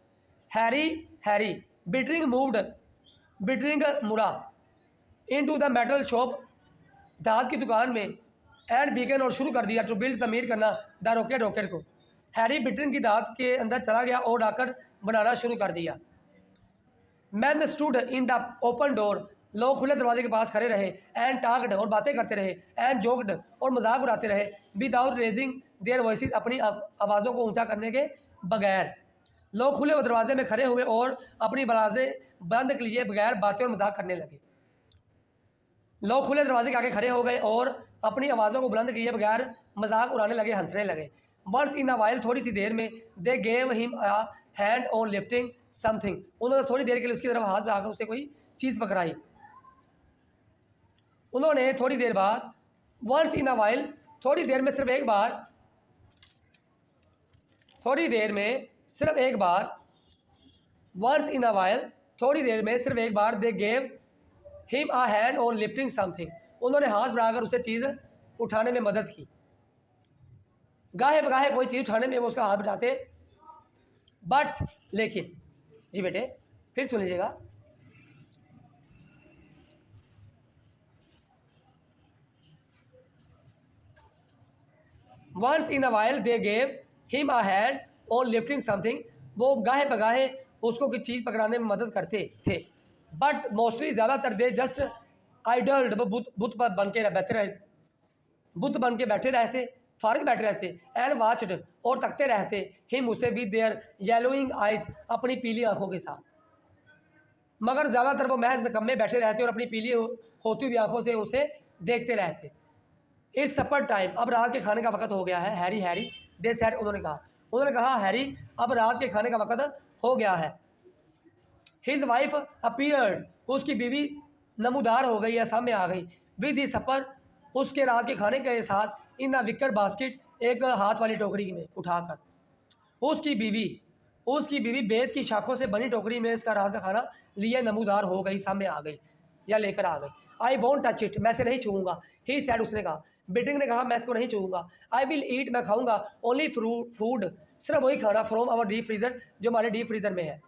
Speaker 1: Harry, Harry. Bittering moved, Bittering मुड़ा, into the metal shop, दाँत की दुकान में, एंड बिगन, और शुरू कर दिया, टू बिल्ड, तमीर करना, द रॉकेट को। हैरी बिटरिंग की दाँत के अंदर चला गया और रॉकेट बनाना शुरू कर दिया। Man stood in the open door, लोग खुले दरवाजे के पास खड़े रहे, एंड टाक्ड, और बातें करते रहे, एंड जोक्ड, और मजाक उड़ाते रहे, विदाउट रेजिंग देयर वॉइसेस, अपनी आवाज़ों को ऊंचा करने के बगैर। लोग खुले हुए दरवाजे में खड़े हुए और अपनी दरवाजे बंद के लिए बगैर बातें और मजाक करने लगे। लोग खुले दरवाजे के आगे खड़े हो गए और अपनी आवाज़ों को बुलंद किए बगैर मजाक उड़ाने लगे, हंसने लगे। वंस इन अ वाइल, थोड़ी सी देर में, दे gave him a hand on lifting something, उन्होंने थोड़ी देर के लिए उसकी तरफ हाथ बढ़ाकर उसे कोई चीज़ पकड़ाई। उन्होंने थोड़ी देर बाद, वंस इन अ वाइल, थोड़ी देर में सिर्फ एक बार, थोड़ी देर में सिर्फ एक बार, वंस इन अ वाइल, थोड़ी देर में सिर्फ एक बार, they gave him a hand on lifting something, उन्होंने हाथ बढ़ाकर उसे चीज़ उठाने में मदद की। गाहे बगाहे कोई चीज़ उठाने में वो उसका हाथ बढ़ाते, बट लेकिन, जी बेटे फिर सुन लीजिएगा, once in a while they gave him a hand on lifting something, वो गाहे बगाहे उसको कोई चीज़ पकड़ाने में मदद करते थे। बट मोस्टली ज़्यादातर दे जस्ट आइडल्ड, वो बुत बन के बैठे रहे, बुत बन के बैठे रहते, फारग बैठे रहते, एंड वाच्ड, और तकते रहते, हिम उसे भी देयर येलोइंग आइज, अपनी पीली आंखों के साथ। मगर ज़्यादातर वो महज निकम्मे बैठे रहते और अपनी पीली होती हुई आंखों से उसे देखते रहते। इट्स सपर टाइम, अब रात के खाने का वक्त हो गया है। हैरी हैरी, दे सेड, उन्होंने कहा हैरी, अब रात के खाने का वक्त हो गया है। हिज वाइफ अपीयर्ड, उसकी बीवी नमूदार हो गई या सामने आ गई। विद दी सपर, उसके रात के खाने के साथ, इन द विकर बास्केट, एक हाथ वाली टोकरी में उठाकर। उसकी बीवी बेत की शाखों से बनी टोकरी में इसका रात का खाना लिए नमूदार हो गई, सामने आ गई या लेकर आ गई। आई वोंट टच इट, मैं इसे नहीं छूऊंगा। ही सैड, उसने कहा, बेटिंग ने कहा, मैं इसको नहीं छूऊंगा। आई विल ईट, मैं खाऊंगा, ओनली फूड, सिर्फ वही खाना, फ्रॉम आवर डीप फ्रीजर, जो हमारे डीप फ्रीजर में है।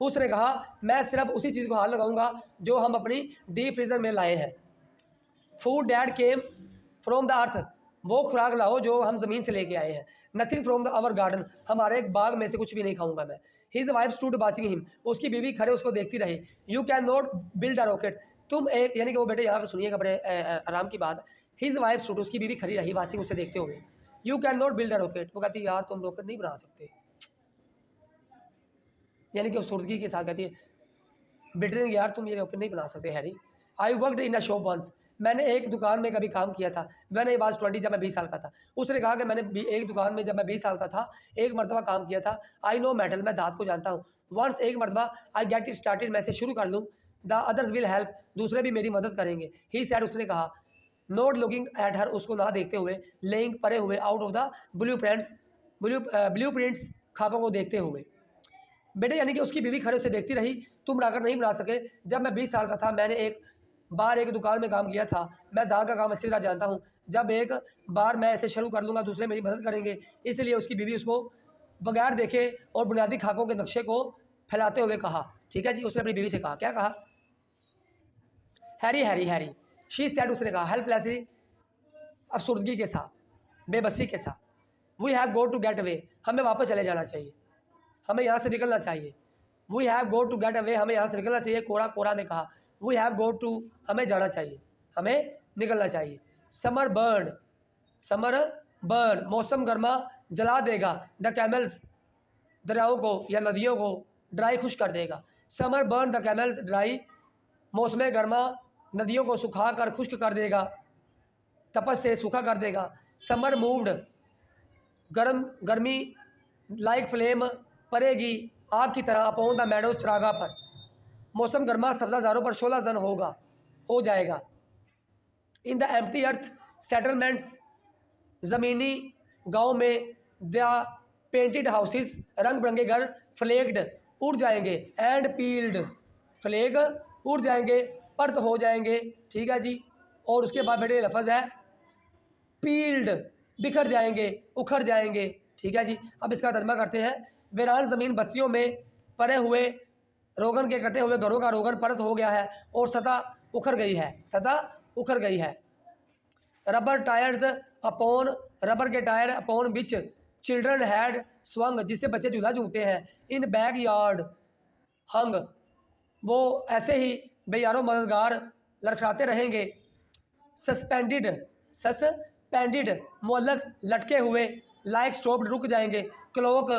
Speaker 1: उसने कहा, मैं सिर्फ उसी चीज़ को हाथ लगाऊंगा जो हम अपनी डीप फ्रीजर में लाए हैं। Food dad came from the earth, वो खुराक लाओ जो हम ज़मीन से लेके आए हैं। Nothing from the our garden, हमारे बाग में से कुछ भी नहीं खाऊंगा मैं। His wife stood watching him, उसकी बीवी खड़े उसको देखती रही। You can not build a rocket, तुम एक, यानी कि वो बेटे यहाँ पे सुनिएगा, बड़े आराम की बात। हिज वाइफ स्टूड, उसकी बीवी खड़ी रही, वाचिंग, उसे देखते हुए। You can not build a rocket, वो कहती है यार तुम रॉकेट नहीं बना सकते, यानी कि वो सुर्दगी के साथ कहती है, बेटे यार तुम ये रॉकेट नहीं बना सकते Harry. I worked in a shop once, मैंने एक दुकान में कभी काम किया था। व्हेन आई वाज 20, जब मैं 20 साल का था। उसने कहा कि मैंने एक दुकान में जब मैं 20 साल का था एक मरतबा काम किया था। आई नो मेटल, मैं धात को जानता हूँ। वंस, एक मरतबा, आई गेट इट स्टार्टेड, मैं इसे शुरू कर लूँ। द अदर्स विल हेल्प, दूसरे भी मेरी मदद करेंगे। ही सैड, उसने कहा, नॉट लुकिंग एट हर, उसको ना देखते हुए, लेइंग, परे हुए, out of the blueprints, खाकों को देखते हुए। बेटे यानी कि उसकी बीवी खड़े उसे देखती रही। तुम राकर नहीं बना सके। जब मैं 20 साल का था मैंने एक बार एक दुकान में काम किया था। मैं दाग का काम अच्छी तरह जानता हूँ। जब एक बार मैं ऐसे शुरू कर लूँगा दूसरे मेरी मदद करेंगे। इसलिए उसकी बीवी उसको बगैर देखे और बुनियादी खाकों के नक्शे को फैलाते हुए कहा। ठीक है जी, उसने अपनी बीवी से कहा, क्या कहा? Harry Harry Harry, she said, उसने कहा, हेल्पलेसली, अफसुर्दगी के साथ, बेबसी के साथ। We have go to get away, हमें वापस चले जाना चाहिए, हमें यहाँ से निकलना चाहिए। We have go to get away, हमें यहाँ से निकलना चाहिए। कोरा कोरा ने कहा, वी हैव गो टू, हमें जाना चाहिए, हमें निकलना चाहिए। समर बर्न, समर बर्न, मौसम गर्मा जला देगा। द कैमल्स, दरियाओं को या नदियों को ड्राई, खुश कर देगा। Summer burn the camels dry, मौसम गर्मा नदियों को सुखा कर खुश्क कर देगा, तपस से सूखा कर देगा। समर मूव्ड, गर्मी, लाइक फ्लेम, पड़ेगी आग की तरह, अपॉन द मैडोज, चरागा पर। मौसम गर्मा सब्जाजारों पर शोला जन होगा, हो जाएगा। In the empty earth settlements, ज़मीनी गांव में, द पेंटेड हाउसेस, रंग बिरंगे घर, फ्लेग्ड, उड़ जाएंगे, एंड पील्ड, फ्लेग, उड़ जाएंगे, पर्द हो जाएंगे। ठीक है जी। और उसके बाद बेटे लफ्ज़ है पील्ड, बिखर जाएंगे, उखड़ जाएंगे। ठीक है जी। अब इसका तर्जमा करते हैं। वीरान ज़मीन बस्तियों में परे हुए रोगन के कटे हुए घरों का रोगन परत हो गया है और सतह उखड़ गई है, सतह उखड़ गई है। रबर टायर्स अपॉन, रबर के tyre, upon which children had swung, जिससे बच्चे झूला झूलते हैं। इन बैक यार्ड हंग, वो ऐसे ही बेयारों मददगार लड़खड़ाते रहेंगे। सस्पेंडेड, सस्पेंडेड, मुअल्लक, लटके हुए। लाइक स्टॉप्ड, रुक जाएंगे। क्लोक,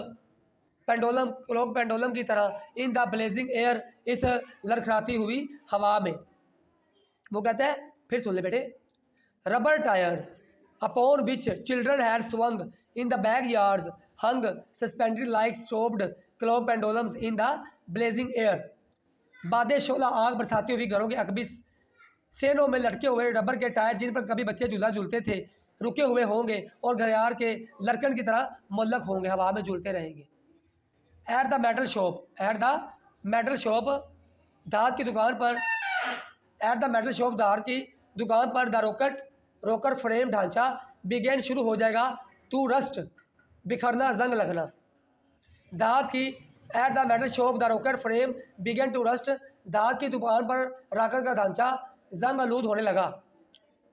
Speaker 1: पेंडोलम क्लॉक पेंडोलम की तरह इन द ब्लेजिंग एयर, इस लड़खड़ाती हुई हवा में। वो कहता है, फिर सुन ले बेटे, rubber tyres upon which children had swung in the backyards hung suspended like stopped clock pendulums in the blazing air। बादे शोला आग बरसाती हुई घरों के अकबिस सेनों में लटके हुए रबर के टायर जिन पर कभी बच्चे झूला झूलते थे रुके हुए होंगे और घड़ियाल के लड़कन की तरह मुल्लक होंगे, हवा में झूलते रहेंगे। एट द मेटल शॉप धात की दुकान पर, एट द मेटल शॉप धात की दुकान पर द रोकर फ्रेम ढांचा बिगेन शुरू हो जाएगा टू रस्ट बिखरना, जंग लगना। धात की at the metal shop the rocket frame began to rust, धात की दुकान पर राकर का ढांचा जंग आलूद होने लगा।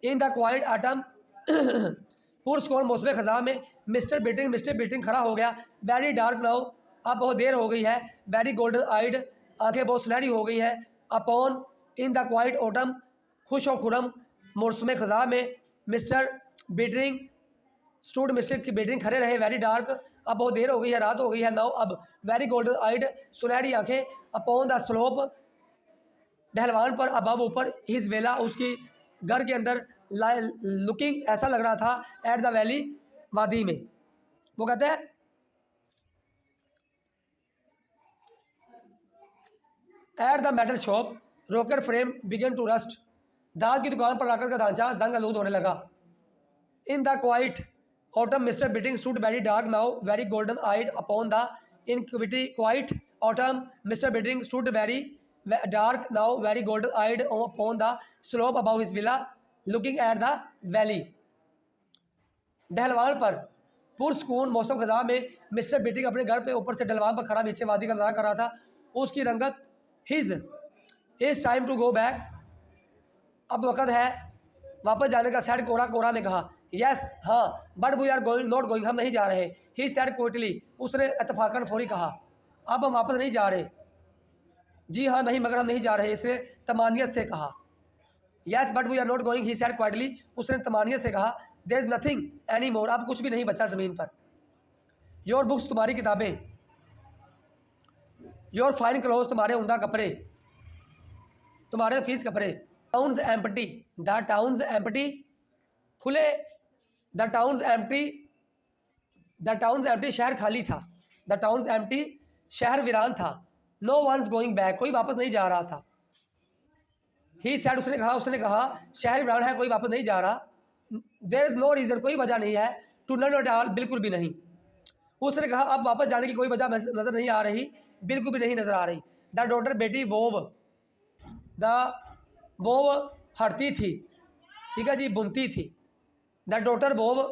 Speaker 1: इन द क्वाइट आटम पुरस्कोर मौसम खज़ां में मिस्टर बीटिंग खड़ा हो गया। वेरी डार्क नाउ, अब बहुत देर हो गई है। वेरी गोल्डन आइड, आंखें बहुत सुनहरी हो गई है। Upon in the quiet autumn, खुश व खुरम मौसम खज़ां में मिस्टर बीटिंग स्टूड, मिस्टर की बीटिंग खड़े रहे। वेरी डार्क, अब बहुत देर हो गई है, रात हो गई है। नाउ, अब वेरी गोल्डन आइड, सुनहरी आंखें। अपॉन द स्लोप, ढलवान पर, अबव ऊपर, हिज वेला, उसकी घर के अंदर, लुकिंग ऐसा लग रहा था, एट द वैली वादी में। वो कहते हैं at the metal shop rocket frame began to rust, दाल की दुकान पर राकर का ढांचा जंग आलूद होने लगा। In the quiet autumn Mr Bittering stood very dark now very golden eyed upon the iniquity quiet autumn Mr Bittering stood very dark now very golden eyed upon the slope above his villa looking at the valley. ढलवान पर पुरस्कून मौसम खज़ां में mister beating अपने घर पे ऊपर से ढलवान पर खड़ा नीचे वादी का नज़ारा कर रहा था। उसकी रंगत his is time to go back, अब वक़्त है वापस जाने का। सैड कोरा ने कहा, यस हाँ, but we are going not going, हम नहीं जा रहे। ही सैड क्विकली, उसने इत्तफाकन फौरी कहा, अब हम वापस नहीं जा रहे। जी हाँ नहीं, मगर हम नहीं जा रहे, इसने तमानियत से कहा। Yes but we are not going, he said quietly, उसने तमानियत से कहा। There is nothing any more, अब कुछ भी नहीं बचा ज़मीन पर। योर बुक्स, तुम्हारी किताबें। योर फाइन क्लोथ, तुम्हारे उम्दा कपड़े, तुम्हारे फीस कपड़े। Town's empty, the town's empty, खुले। The town's empty, the town's empty, शहर खाली था। द टाउन्स एम्प्टी, शहर वीरान था। नो वंस गोइंग बैक, कोई वापस नहीं जा रहा था। ही सैड, उसने कहा शहर वीरान है, कोई वापस नहीं जा रहा। देयर इज़ नो रीज़न, कोई वजह नहीं है। टू नॉट एट ऑल, बिल्कुल भी नहीं। उसने कहा अब वापस जाने की कोई वजह नज़र नहीं आ रही, बिल्कुल भी नहीं नज़र आ रही। द डॉटर, बेटी वोव, द वोव हरती थी, ठीक है जी, बुनती थी। द डॉटर वोव,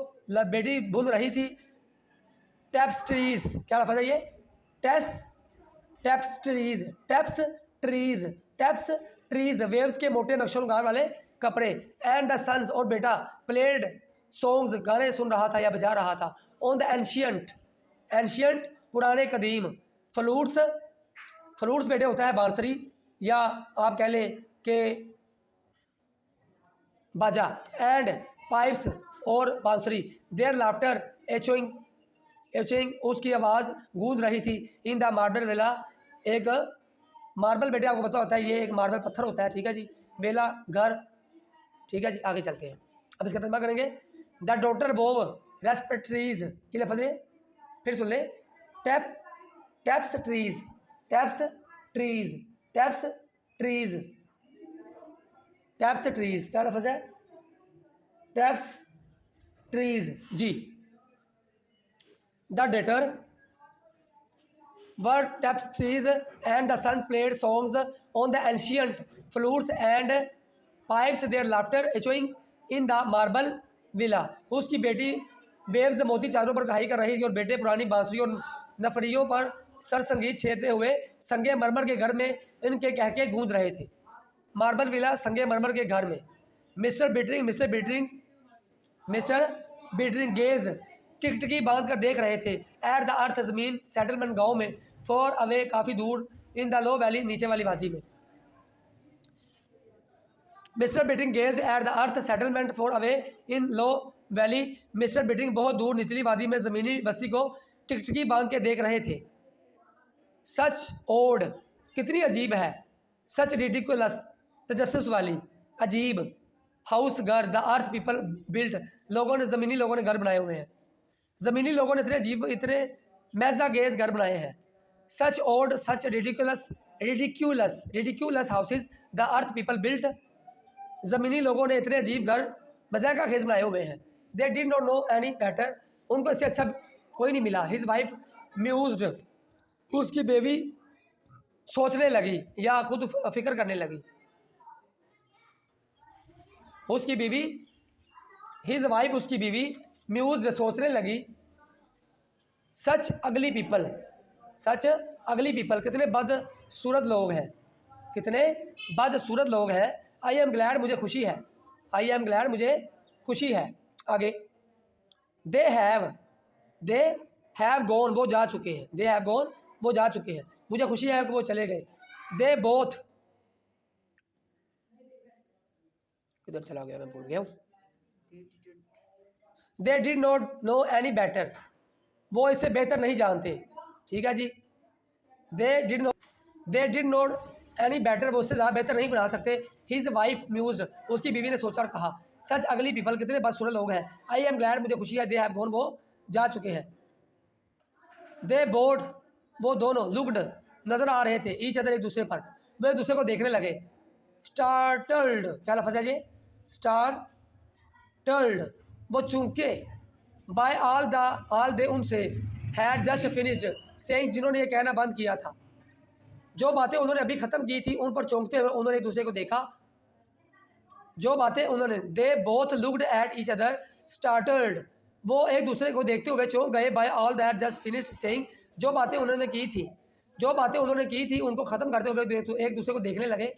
Speaker 1: बेटी बुन रही थी। टेप्स्ट्रीज, क्या लफ्ज़ है ये? टेप्स वेव्स के मोटे नक्शोनगार वाले कपड़े। एंड द सन्स, और बेटा प्लेड सॉन्ग्स, गाने सुन रहा था या बजा रहा था। ऑन द एंशियंट, पुराने कदीम। फ्लूट्स बेटे होता है बांसुरी, या आप कह लें कि बाजा। एंड पाइप्स, और बांसुरी। देयर लाफ्टर एचोइंग, उसकी आवाज़ गूंज रही थी। इन द मार्बल वेला, एक मार्बल बेटे आपको पता होता है ये एक मार्बल पत्थर होता है, ठीक है जी। वेला घर, ठीक है जी। आगे चलते हैं, अब इसका तर्जुमा करेंगे। द डॉटर वोव रेस्पेट्रीज की लफ्ज़ है, फिर सुन ले। टैप्स ट्रीज, क्या लफ्ज़ है? टैप्स ट्रीज जी। The dater were tapestries and the sons played songs on the ancient flutes and pipes, their laughter echoing in the marble villa। उसकी बेटी वेव्स मोती चादरों पर कहाई कर रही थी और बेटे पुरानी बांसुरी और नफरियों पर सर संगीत छेड़ते हुए संगे मरमर के घर में इनके कहके गूंज रहे थे। मार्बल विला, संगे मरमर के घर में। मिस्टर बीटरिंग गेज, टिकटिकी बांध कर देख रहे थे। एट द अर्थ, ज़मीन। सेटलमेंट, गांव में। फॉर अवे, काफ़ी दूर। इन द लो वैली, नीचे वाली वादी में। Mister beating gauge at the earth settlement for away in low valley. Mister beating बहुत दूर निचली वादी में ज़मीनी बस्ती को टिकटिकी बांध के देख रहे थे। सच ओड, कितनी अजीब है। सच रिडिकुलस, तजस्सुस वाली, अजीब। हाउस, घर। द अर्थ पीपल बिल्ट, लोगों ने, ज़मीनी लोगों ने घर बनाए हुए हैं। ज़मीनी लोगों ने इतने अजीब, इतने मैजा गेज घर बनाए हैं। Such odd, such ridiculous, ridiculous, ridiculous houses the earth people built, ज़मीनी लोगों ने इतने अजीब घर मज़ाका खेज बनाए हुए हैं। दे did not know any better, उनको इससे अच्छा कोई नहीं मिला। हिज वाइफ म्यूज्ड, उसकी बेबी सोचने लगी या खुद फिक्र करने लगी। उसकी बीवी, हिज वाइफ उसकी बीवी, म्यूज्ड सोचने लगी। सच अगली पीपल, सच अगली पीपल, कितने बदसूरत लोग हैं, कितने बदसूरत लोग हैं। आई एम ग्लैड, मुझे खुशी है। आई एम ग्लैड, मुझे खुशी है। आगे, दे हैव गॉन, वो जा चुके हैं। दे हैव गॉन, वो जा चुके हैं। मुझे खुशी है कि वो चले गए। दे बोथ, किधर चला गया, मैं भूल गया हूँ। They did not know any better, वो इससे बेहतर नहीं जानते। ठीक है जी। They did not any better, वो उससे ज़्यादा बेहतर नहीं बना सकते। हिज वाइफ म्यूज्ड, उसकी बीवी ने सोचा और कहा। सच अगली पीपल, कितने बदसूरत लोग हैं। आई एम ग्लैड, मुझे खुशी है। दे हैव गॉन, वो जा चुके हैं। दे बोथ, वो दोनों, लुक्ड, नजर आ रहे थे। ईच अदर, एक दूसरे पर, वे एक दूसरे को देखने लगे। स्टार्टल्ड, क्या लफ्ज़ है ये, स्टार्टल्ड, वो चूंके। बाय ऑल दे, उनसे, हैड जस्ट फिनिश्ड सेइंग, जिन्होंने ये कहना बंद किया था। जो बातें उन्होंने अभी ख़त्म की थी, उन पर चौंकते हुए उन्होंने एक दूसरे को देखा। जो बातें उन्होंने, they both looked at each other startled, वो एक दूसरे को देखते हुए चौंक गए। By all that just finished saying, जो बातें उन्होंने की थी, जो बातें उन्होंने की थी उनको ख़त्म करते हुए एक दूसरे को देखने लगे,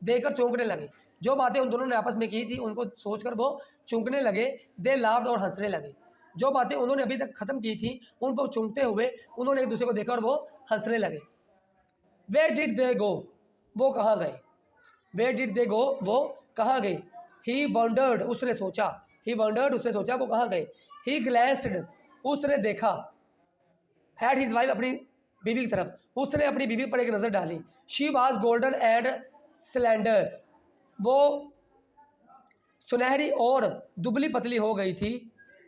Speaker 1: देखकर चौंकने लगे। जो बातें उन दोनों ने आपस में की थी उनको सोचकर वो चौंकने लगे। दे लाफ्ड, और हंसने लगे। जो बातें उन्होंने अभी तक ख़त्म की थी उन पर चौंकते हुए उन्होंने एक दूसरे को देखा और वो हंसने लगे। वेयर डिड दे गो, वो कहाँ गए। वेयर डिड दे गो, वो कहाँ गए। ही वंडर्ड, उसने सोचा। ही वंडर्ड, उसने सोचा वो कहाँ गए। ही ग्लैंस्ड, उसने देखा। एट हिज वाइफ, अपनी बीवी की तरफ, उसने अपनी बीवी पर एक नज़र डाली। She was golden and slender, वो सुनहरी और दुबली पतली हो गई थी।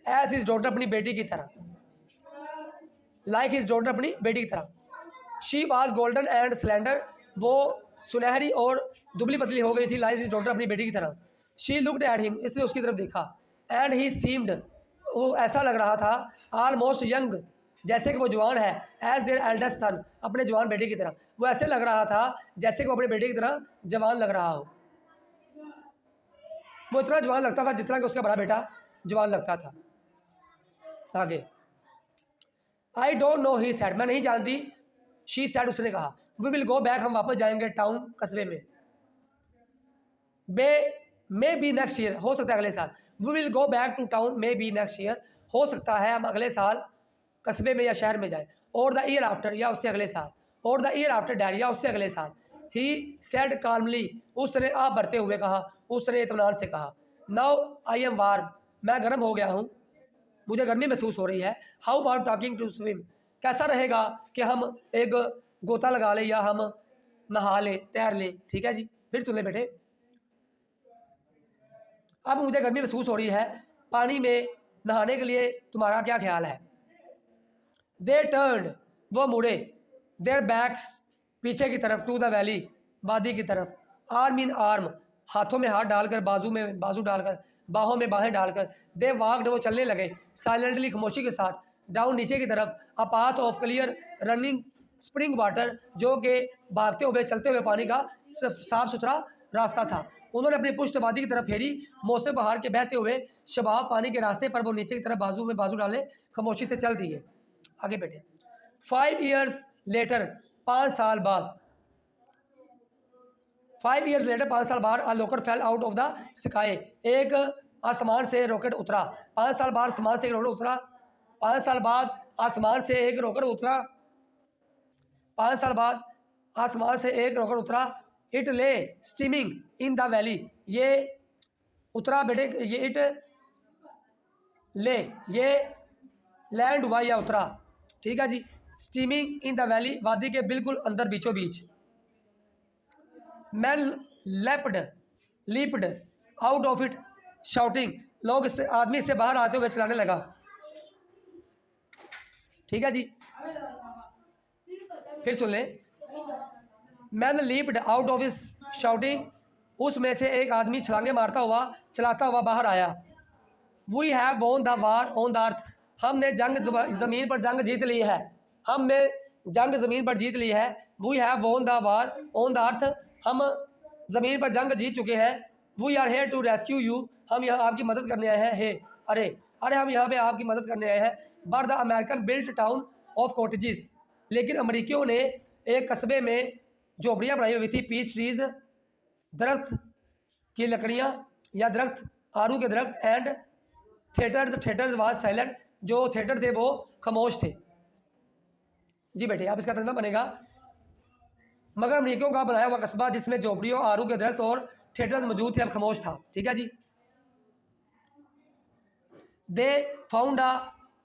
Speaker 1: एज हिज डॉटर, अपनी बेटी की तरह। लाइक हिज डॉटर, अपनी बेटी की तरह। She was golden and slender, वो सुनहरी और दुबली पतली हो गई थी। लाइक हिज डॉटर, अपनी बेटी की तरह। शी लुक्ड एट हिम, इसने उसकी तरफ देखा। एंड ही सीम्ड, वो ऐसा लग रहा था, ऑलमोस्ट यंग, जैसे कि वो जवान है। एज देयर एल्डेस्ट सन, अपने जवान बेटे की तरह। वो ऐसे लग रहा था जैसे कि वो अपने बेटे की तरह जवान लग रहा हो। वो इतना जवान लगता था जितना कि उसका बड़ा बेटा जवान लगता था। आगे, I don't know, he said, मैं नहीं जानती। शी सेड, उसने कहा। वी विल गो बैक, हम वापस जाएंगे टाउन, कस्बे में। मे बी नेक्स्ट ईयर, हो सकता है अगले साल। We will go back to town, maybe next year, हो सकता है हम अगले साल कस्बे में या शहर में जाए। और द ईयर आफ्टर, या उससे अगले साल। और द ईयर आफ्टर डैड, या उससे अगले साल। ही सेड काल्मली, उसने आप बढ़ते हुए कहा, उसने इत्मीनान से कहा। नाउ आई एम वार्म, मैं गर्म हो गया हूँ, मुझे गर्मी महसूस हो रही है। How about talking to swim, कैसा रहेगा कि हम एक गोता लगा लें या हम नहा लें, तैर लें। ठीक है जी, फिर सुन ले बेटे। अब मुझे गर्मी महसूस हो रही है, पानी में नहाने के लिए तुम्हारा क्या ख्याल है। दे टर्न्ड, वो मुड़े। देयर बैक्स, पीछे की तरफ, टू द वैली, वादी की तरफ। आर्म इन आर्म, हाथों में हाथ डालकर, बाजू में बाजू डालकर, बाहों में बाहें डालकर। दे वाक्ड, वो चलने लगे। साइलेंटली, खामोशी के साथ। डाउन, नीचे की तरफ। A path of clear running spring water, जो कि भागते हुए चलते हुए पानी का साफ सुथरा रास्ता था। उन्होंने अपनी पुश्त वादी की तरफ फेरी। मौसम पहाड़ के बहते हुए शबाब पानी के रास्ते पर वो नीचे की तरफ बाजू में बाजू डाले खामोशी से चल दिए। आगे बैठे। 5 ईयर्स लेटर, 5 साल बाद। 5 ईयर्स लेटर, 5 साल बाद। A rocket fail out of the sky, एक आसमान से रॉकेट उतरा। 5 साल बाद आसमान से एक रॉकेट उतरा। 5 साल बाद आसमान से एक रॉकेट उतरा। 5 साल बाद आसमान से एक रॉकेट उतरा। इट ले स्टीमिंग इन द वैली, ये उतरा बेटे, ये इट ले, ये लैंड हुआ या उतरा। ठीक है जी, स्टीमिंग इन द वैली, वादी के बिल्कुल अंदर बीचों बीच। Man leaped out of it shouting, लोग आदमी इससे बाहर आते हुए चलाने लगा। ठीक है जी, फिर सुन लें। मैन लीप्ड आउट ऑफ इस शाउटिंग, उसमें से एक आदमी छलांगे मारता हुआ चलाता हुआ बाहर आया। We have won the war on the earth, हमने जंग ज़मीन पर जंग जीत ली है। हमने जंग ज़मीन पर जीत ली है। We have won the war on the earth, हम ज़मीन पर जंग जीत चुके हैं। We are here to rescue you, हम यहाँ आपकी मदद करने आए हैं। हे अरे अरे हम यहाँ पे आपकी मदद करने आए हैं। But the American built town of cottages, लेकिन अमरीकियों ने एक कस्बे में झोपड़ियाँ बनाई हुई थी। पीच ट्रीज, दरख्त की लकड़ियाँ या दरख्त, आरू के दरख्त। एंड थिएटर्स वाज साइलेंट, जो थिएटर थे वो खामोश थे। जी बेटे, आप इसका तर्जुमा बनेगा, मगर अमरीकियों का बनाया हुआ कस्बा जिसमें झोपड़ियों, आरू के दरख्त और थिएटर्स मौजूद थे, अब खामोश था। ठीक है जी। They found a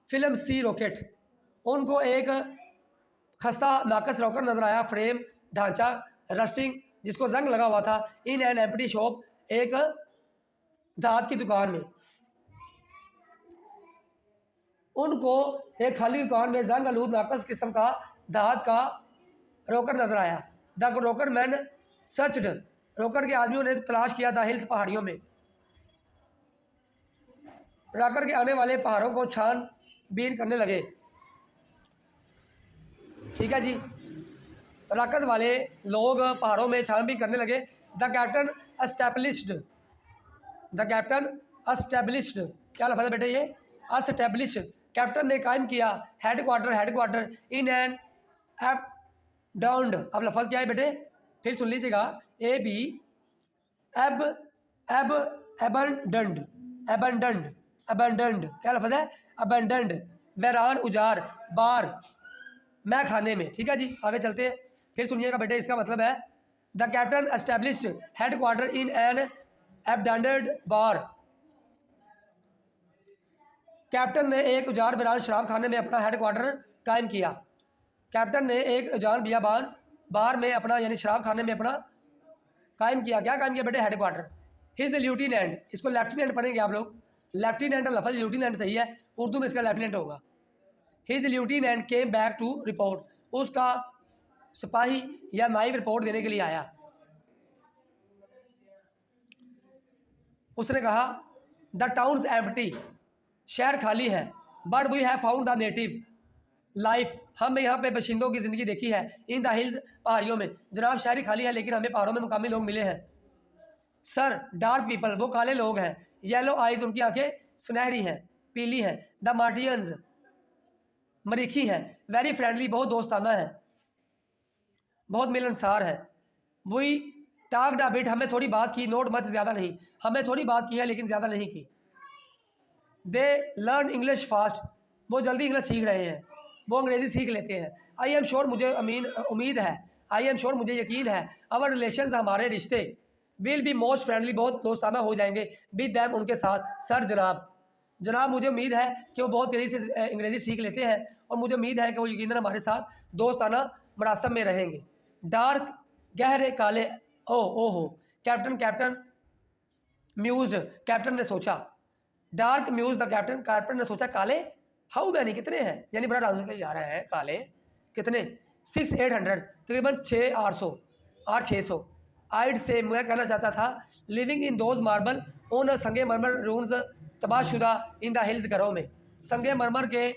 Speaker 1: flimsy rocket, उनको एक खस्ता नाकस रॉकेट नजर आया। फ्रेम, ढांचा, रस्टिंग, जिसको जंग लगा हुआ था। इन एन एम्प्टी शॉप, एक धात की दुकान में। उनको एक खाली दुकान में जंग आलूद नाकस किस्म का धात का रॉकेट नजर आया। The rocket man searched, rocket के आदमियों ने तलाश किया द हिल्स, पहाड़ियों में। रॉकेट के आने वाले पहाड़ों को छानबीन करने लगे। ठीक है जी, रॉकेट वाले लोग पहाड़ों में छानबीन करने लगे। द कैप्टन अस्टैब्लिश्ड, क्या लफज है बेटे ये, अस्टैब्लिश्ड, कैप्टन ने कायम किया। हेडक्वार्टर इन एन एप डाउंड, अब लफज क्या है बेटे, फिर सुन लीजिएगा। ए बी एब एब एबंडन्ड, क्या लफज है, अबंडन्ड, वैरान, उजार, बार, मैं खाने में। ठीक है जी, आगे चलते हैं, फिर सुनिएगा बेटे, इसका मतलब है the captain established headquarter in an abandoned bar, captain ने एक उजार वैरान शराब खाने में अपना हेडक्वार्टर कायम किया। कैप्टन ने एक उजान बियाबान बार में अपना, यानी शराब खाने में अपना कायम किया। क्या कायम किया बेटे, हेडक्वार्टर। हिज ल्यूटिनेंट, इसको लेफ्टिनेंट पढ़ेंगे आप लोग, लेफ्टिनेंट लफज, ल्यूटिनेंट सही है, उर्दू में इसका लेफ्टिनेंट होगा। His lieutenant came back to report, उसका सिपाही या नाइब रिपोर्ट देने के लिए आया। उसने कहा द टाउन्स एम्प्टी, शहर खाली है। But we have found the native life, हमने यहाँ पे बशिंदों की ज़िंदगी देखी है। इन द हिल्स, पहाड़ियों में। जनाब शहरी खाली है, लेकिन हमें पहाड़ों में मुकामी लोग मिले हैं। सर डार्क पीपल, वो काले लोग हैं। येलो आइज, उनकी आंखें सुनहरी हैं, पीली हैं। द मार्टियंस, मरीखी हैं। वेरी फ्रेंडली, बहुत दोस्ताना है, बहुत मिलनसार है। वही टाक्ड अ बिट, हमें थोड़ी बात की। नोट मच, ज़्यादा नहीं, हमें थोड़ी बात की है लेकिन ज़्यादा नहीं की। दे लर्न इंग्लिश फास्ट, वो जल्दी इंग्लिश सीख रहे हैं, वो अंग्रेज़ी सीख लेते हैं। आई एम श्योर, मुझे उम्मीद है, आई एम श्योर, मुझे यकीन है। अवर रिलेशंस, हमारे रिश्ते, विल बी मोस्ट फ्रेंडली, बहुत दोस्ताना हो जाएंगे। विद दैम, उनके साथ। सर जनाब मुझे उम्मीद है कि वो बहुत तेज़ी से अंग्रेज़ी सीख लेते हैं, और मुझे उम्मीद है कि वो यकीनन हमारे साथ दोस्ताना मरासम में रहेंगे। डार्क, गहरे काले, ओहो। कैप्टन म्यूज्ड, कैप्टन ने सोचा। डार्क म्यूज द कैप्टन ने सोचा, काले, हाउ मैनी, कितने हैं, यानी बड़ा राजू का जा रहा है, काले कितने, 600-800, तकरीबन 600-800। आइड से, मैं कहना चाहता था, लिविंग इन दोज मार्बल, उन संगे मरमर रूम्स, तबाहशुदा, इन द हिल्स, घरों में। संगे मरमर के,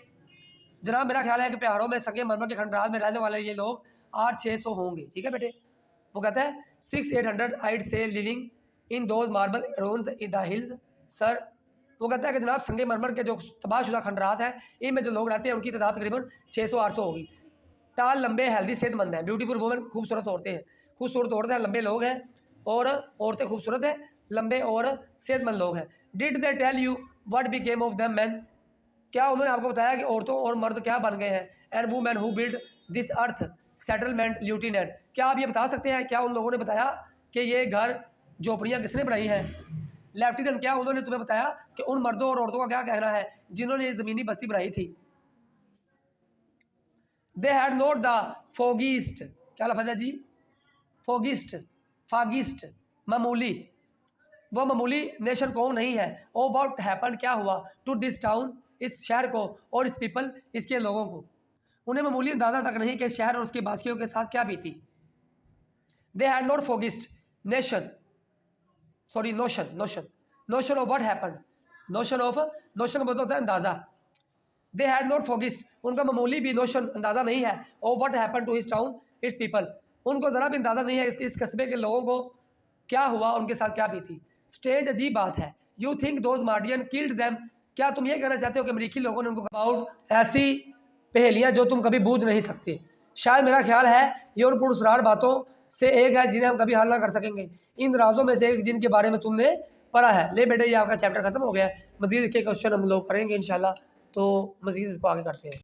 Speaker 1: जनाब मेरा ख्याल है कि पहाड़ों में संगे मरमर के खंडरात में रहने वाले ये लोग 800-600 होंगे। ठीक है बेटे, वो कहता है 600-800 आइड से living in those marble rooms in the hills. Sir वो कहता है कि जनाब संगे मरमर के जो तबाहशुदा खंडरात हैं, इनमें जो लोग रहते हैं उनकी तादाद तकरीबन 600-800 होगी। टाल, लंबे, हेल्दी, सेहतमंद है। ब्यूटीफुल वुमेन, खूबसूरत औरतें हैं, खूबसूरत औरतें हैं, लंबे लोग हैं, और औरतें खूबसूरत हैं, लंबे और सेहतमंद लोग हैं। Did they tell you what became of them man, क्या उन्होंने आपको बताया कि औरतों और मर्द क्या बन गए हैं। And women who build this earth settlement lieutenant, क्या आप ये बता सकते हैं, क्या उन लोगों ने बताया कि ये घर, झोपड़ियाँ किसने बनाई हैं। लेफ्टिनेंट, क्या उन्होंने तुम्हें बताया कि उन मर्दों और औरतों का क्या कहना है जिन्होंने ये ज़मीनी बस्ती बनाई थी। दे हैड नॉट द फोगिस्ट, क्या लफ्ज़ है जी, फोगिस्ट, फागिस्ट, मामूली, वो मामूली नेशन कौन नहीं है। ओ व्हाट हैपन, क्या हुआ, टू दिस टाउन, इस शहर को, और इस पीपल, इसके लोगों को। उन्हें मामूली अंदाजा तक नहीं कि शहर और उसके बासियों के साथ क्या बीती। They had not foggiest nation, sorry notion, notion of what happen, notion of, notion का मतलब होता है अंदाजा। दे हैड नॉट फोगिस्ट, उनका मामूली भी नोशन अंदाजा नहीं है। Oh what happen to his town its people, उनको ज़रा भी अंदाजा नहीं है इस कस्बे के लोगों को क्या हुआ, उनके साथ क्या बीती। स्ट्रेंज, अजीब बात है। You think those Martians killed them, क्या तुम ये कहना चाहते हो कि अमरीकी लोगों ने उनको अबाउट ऐसी पहेलियाँ जो तुम कभी बूझ नहीं सकते। शायद मेरा ख्याल है ये उन पुरस्कार बातों से एक है जिन्हें हम कभी हल ना कर सकेंगे, इन राजों में से एक जिनके बारे में तुमने पढ़ा है। ले बेटे ये आपका चैप्टर खत्म हो गया है, मजीद के क्वेश्चन हम लोग करेंगे इंशाल्लाह, तो मजीद इसको आगे करते हैं।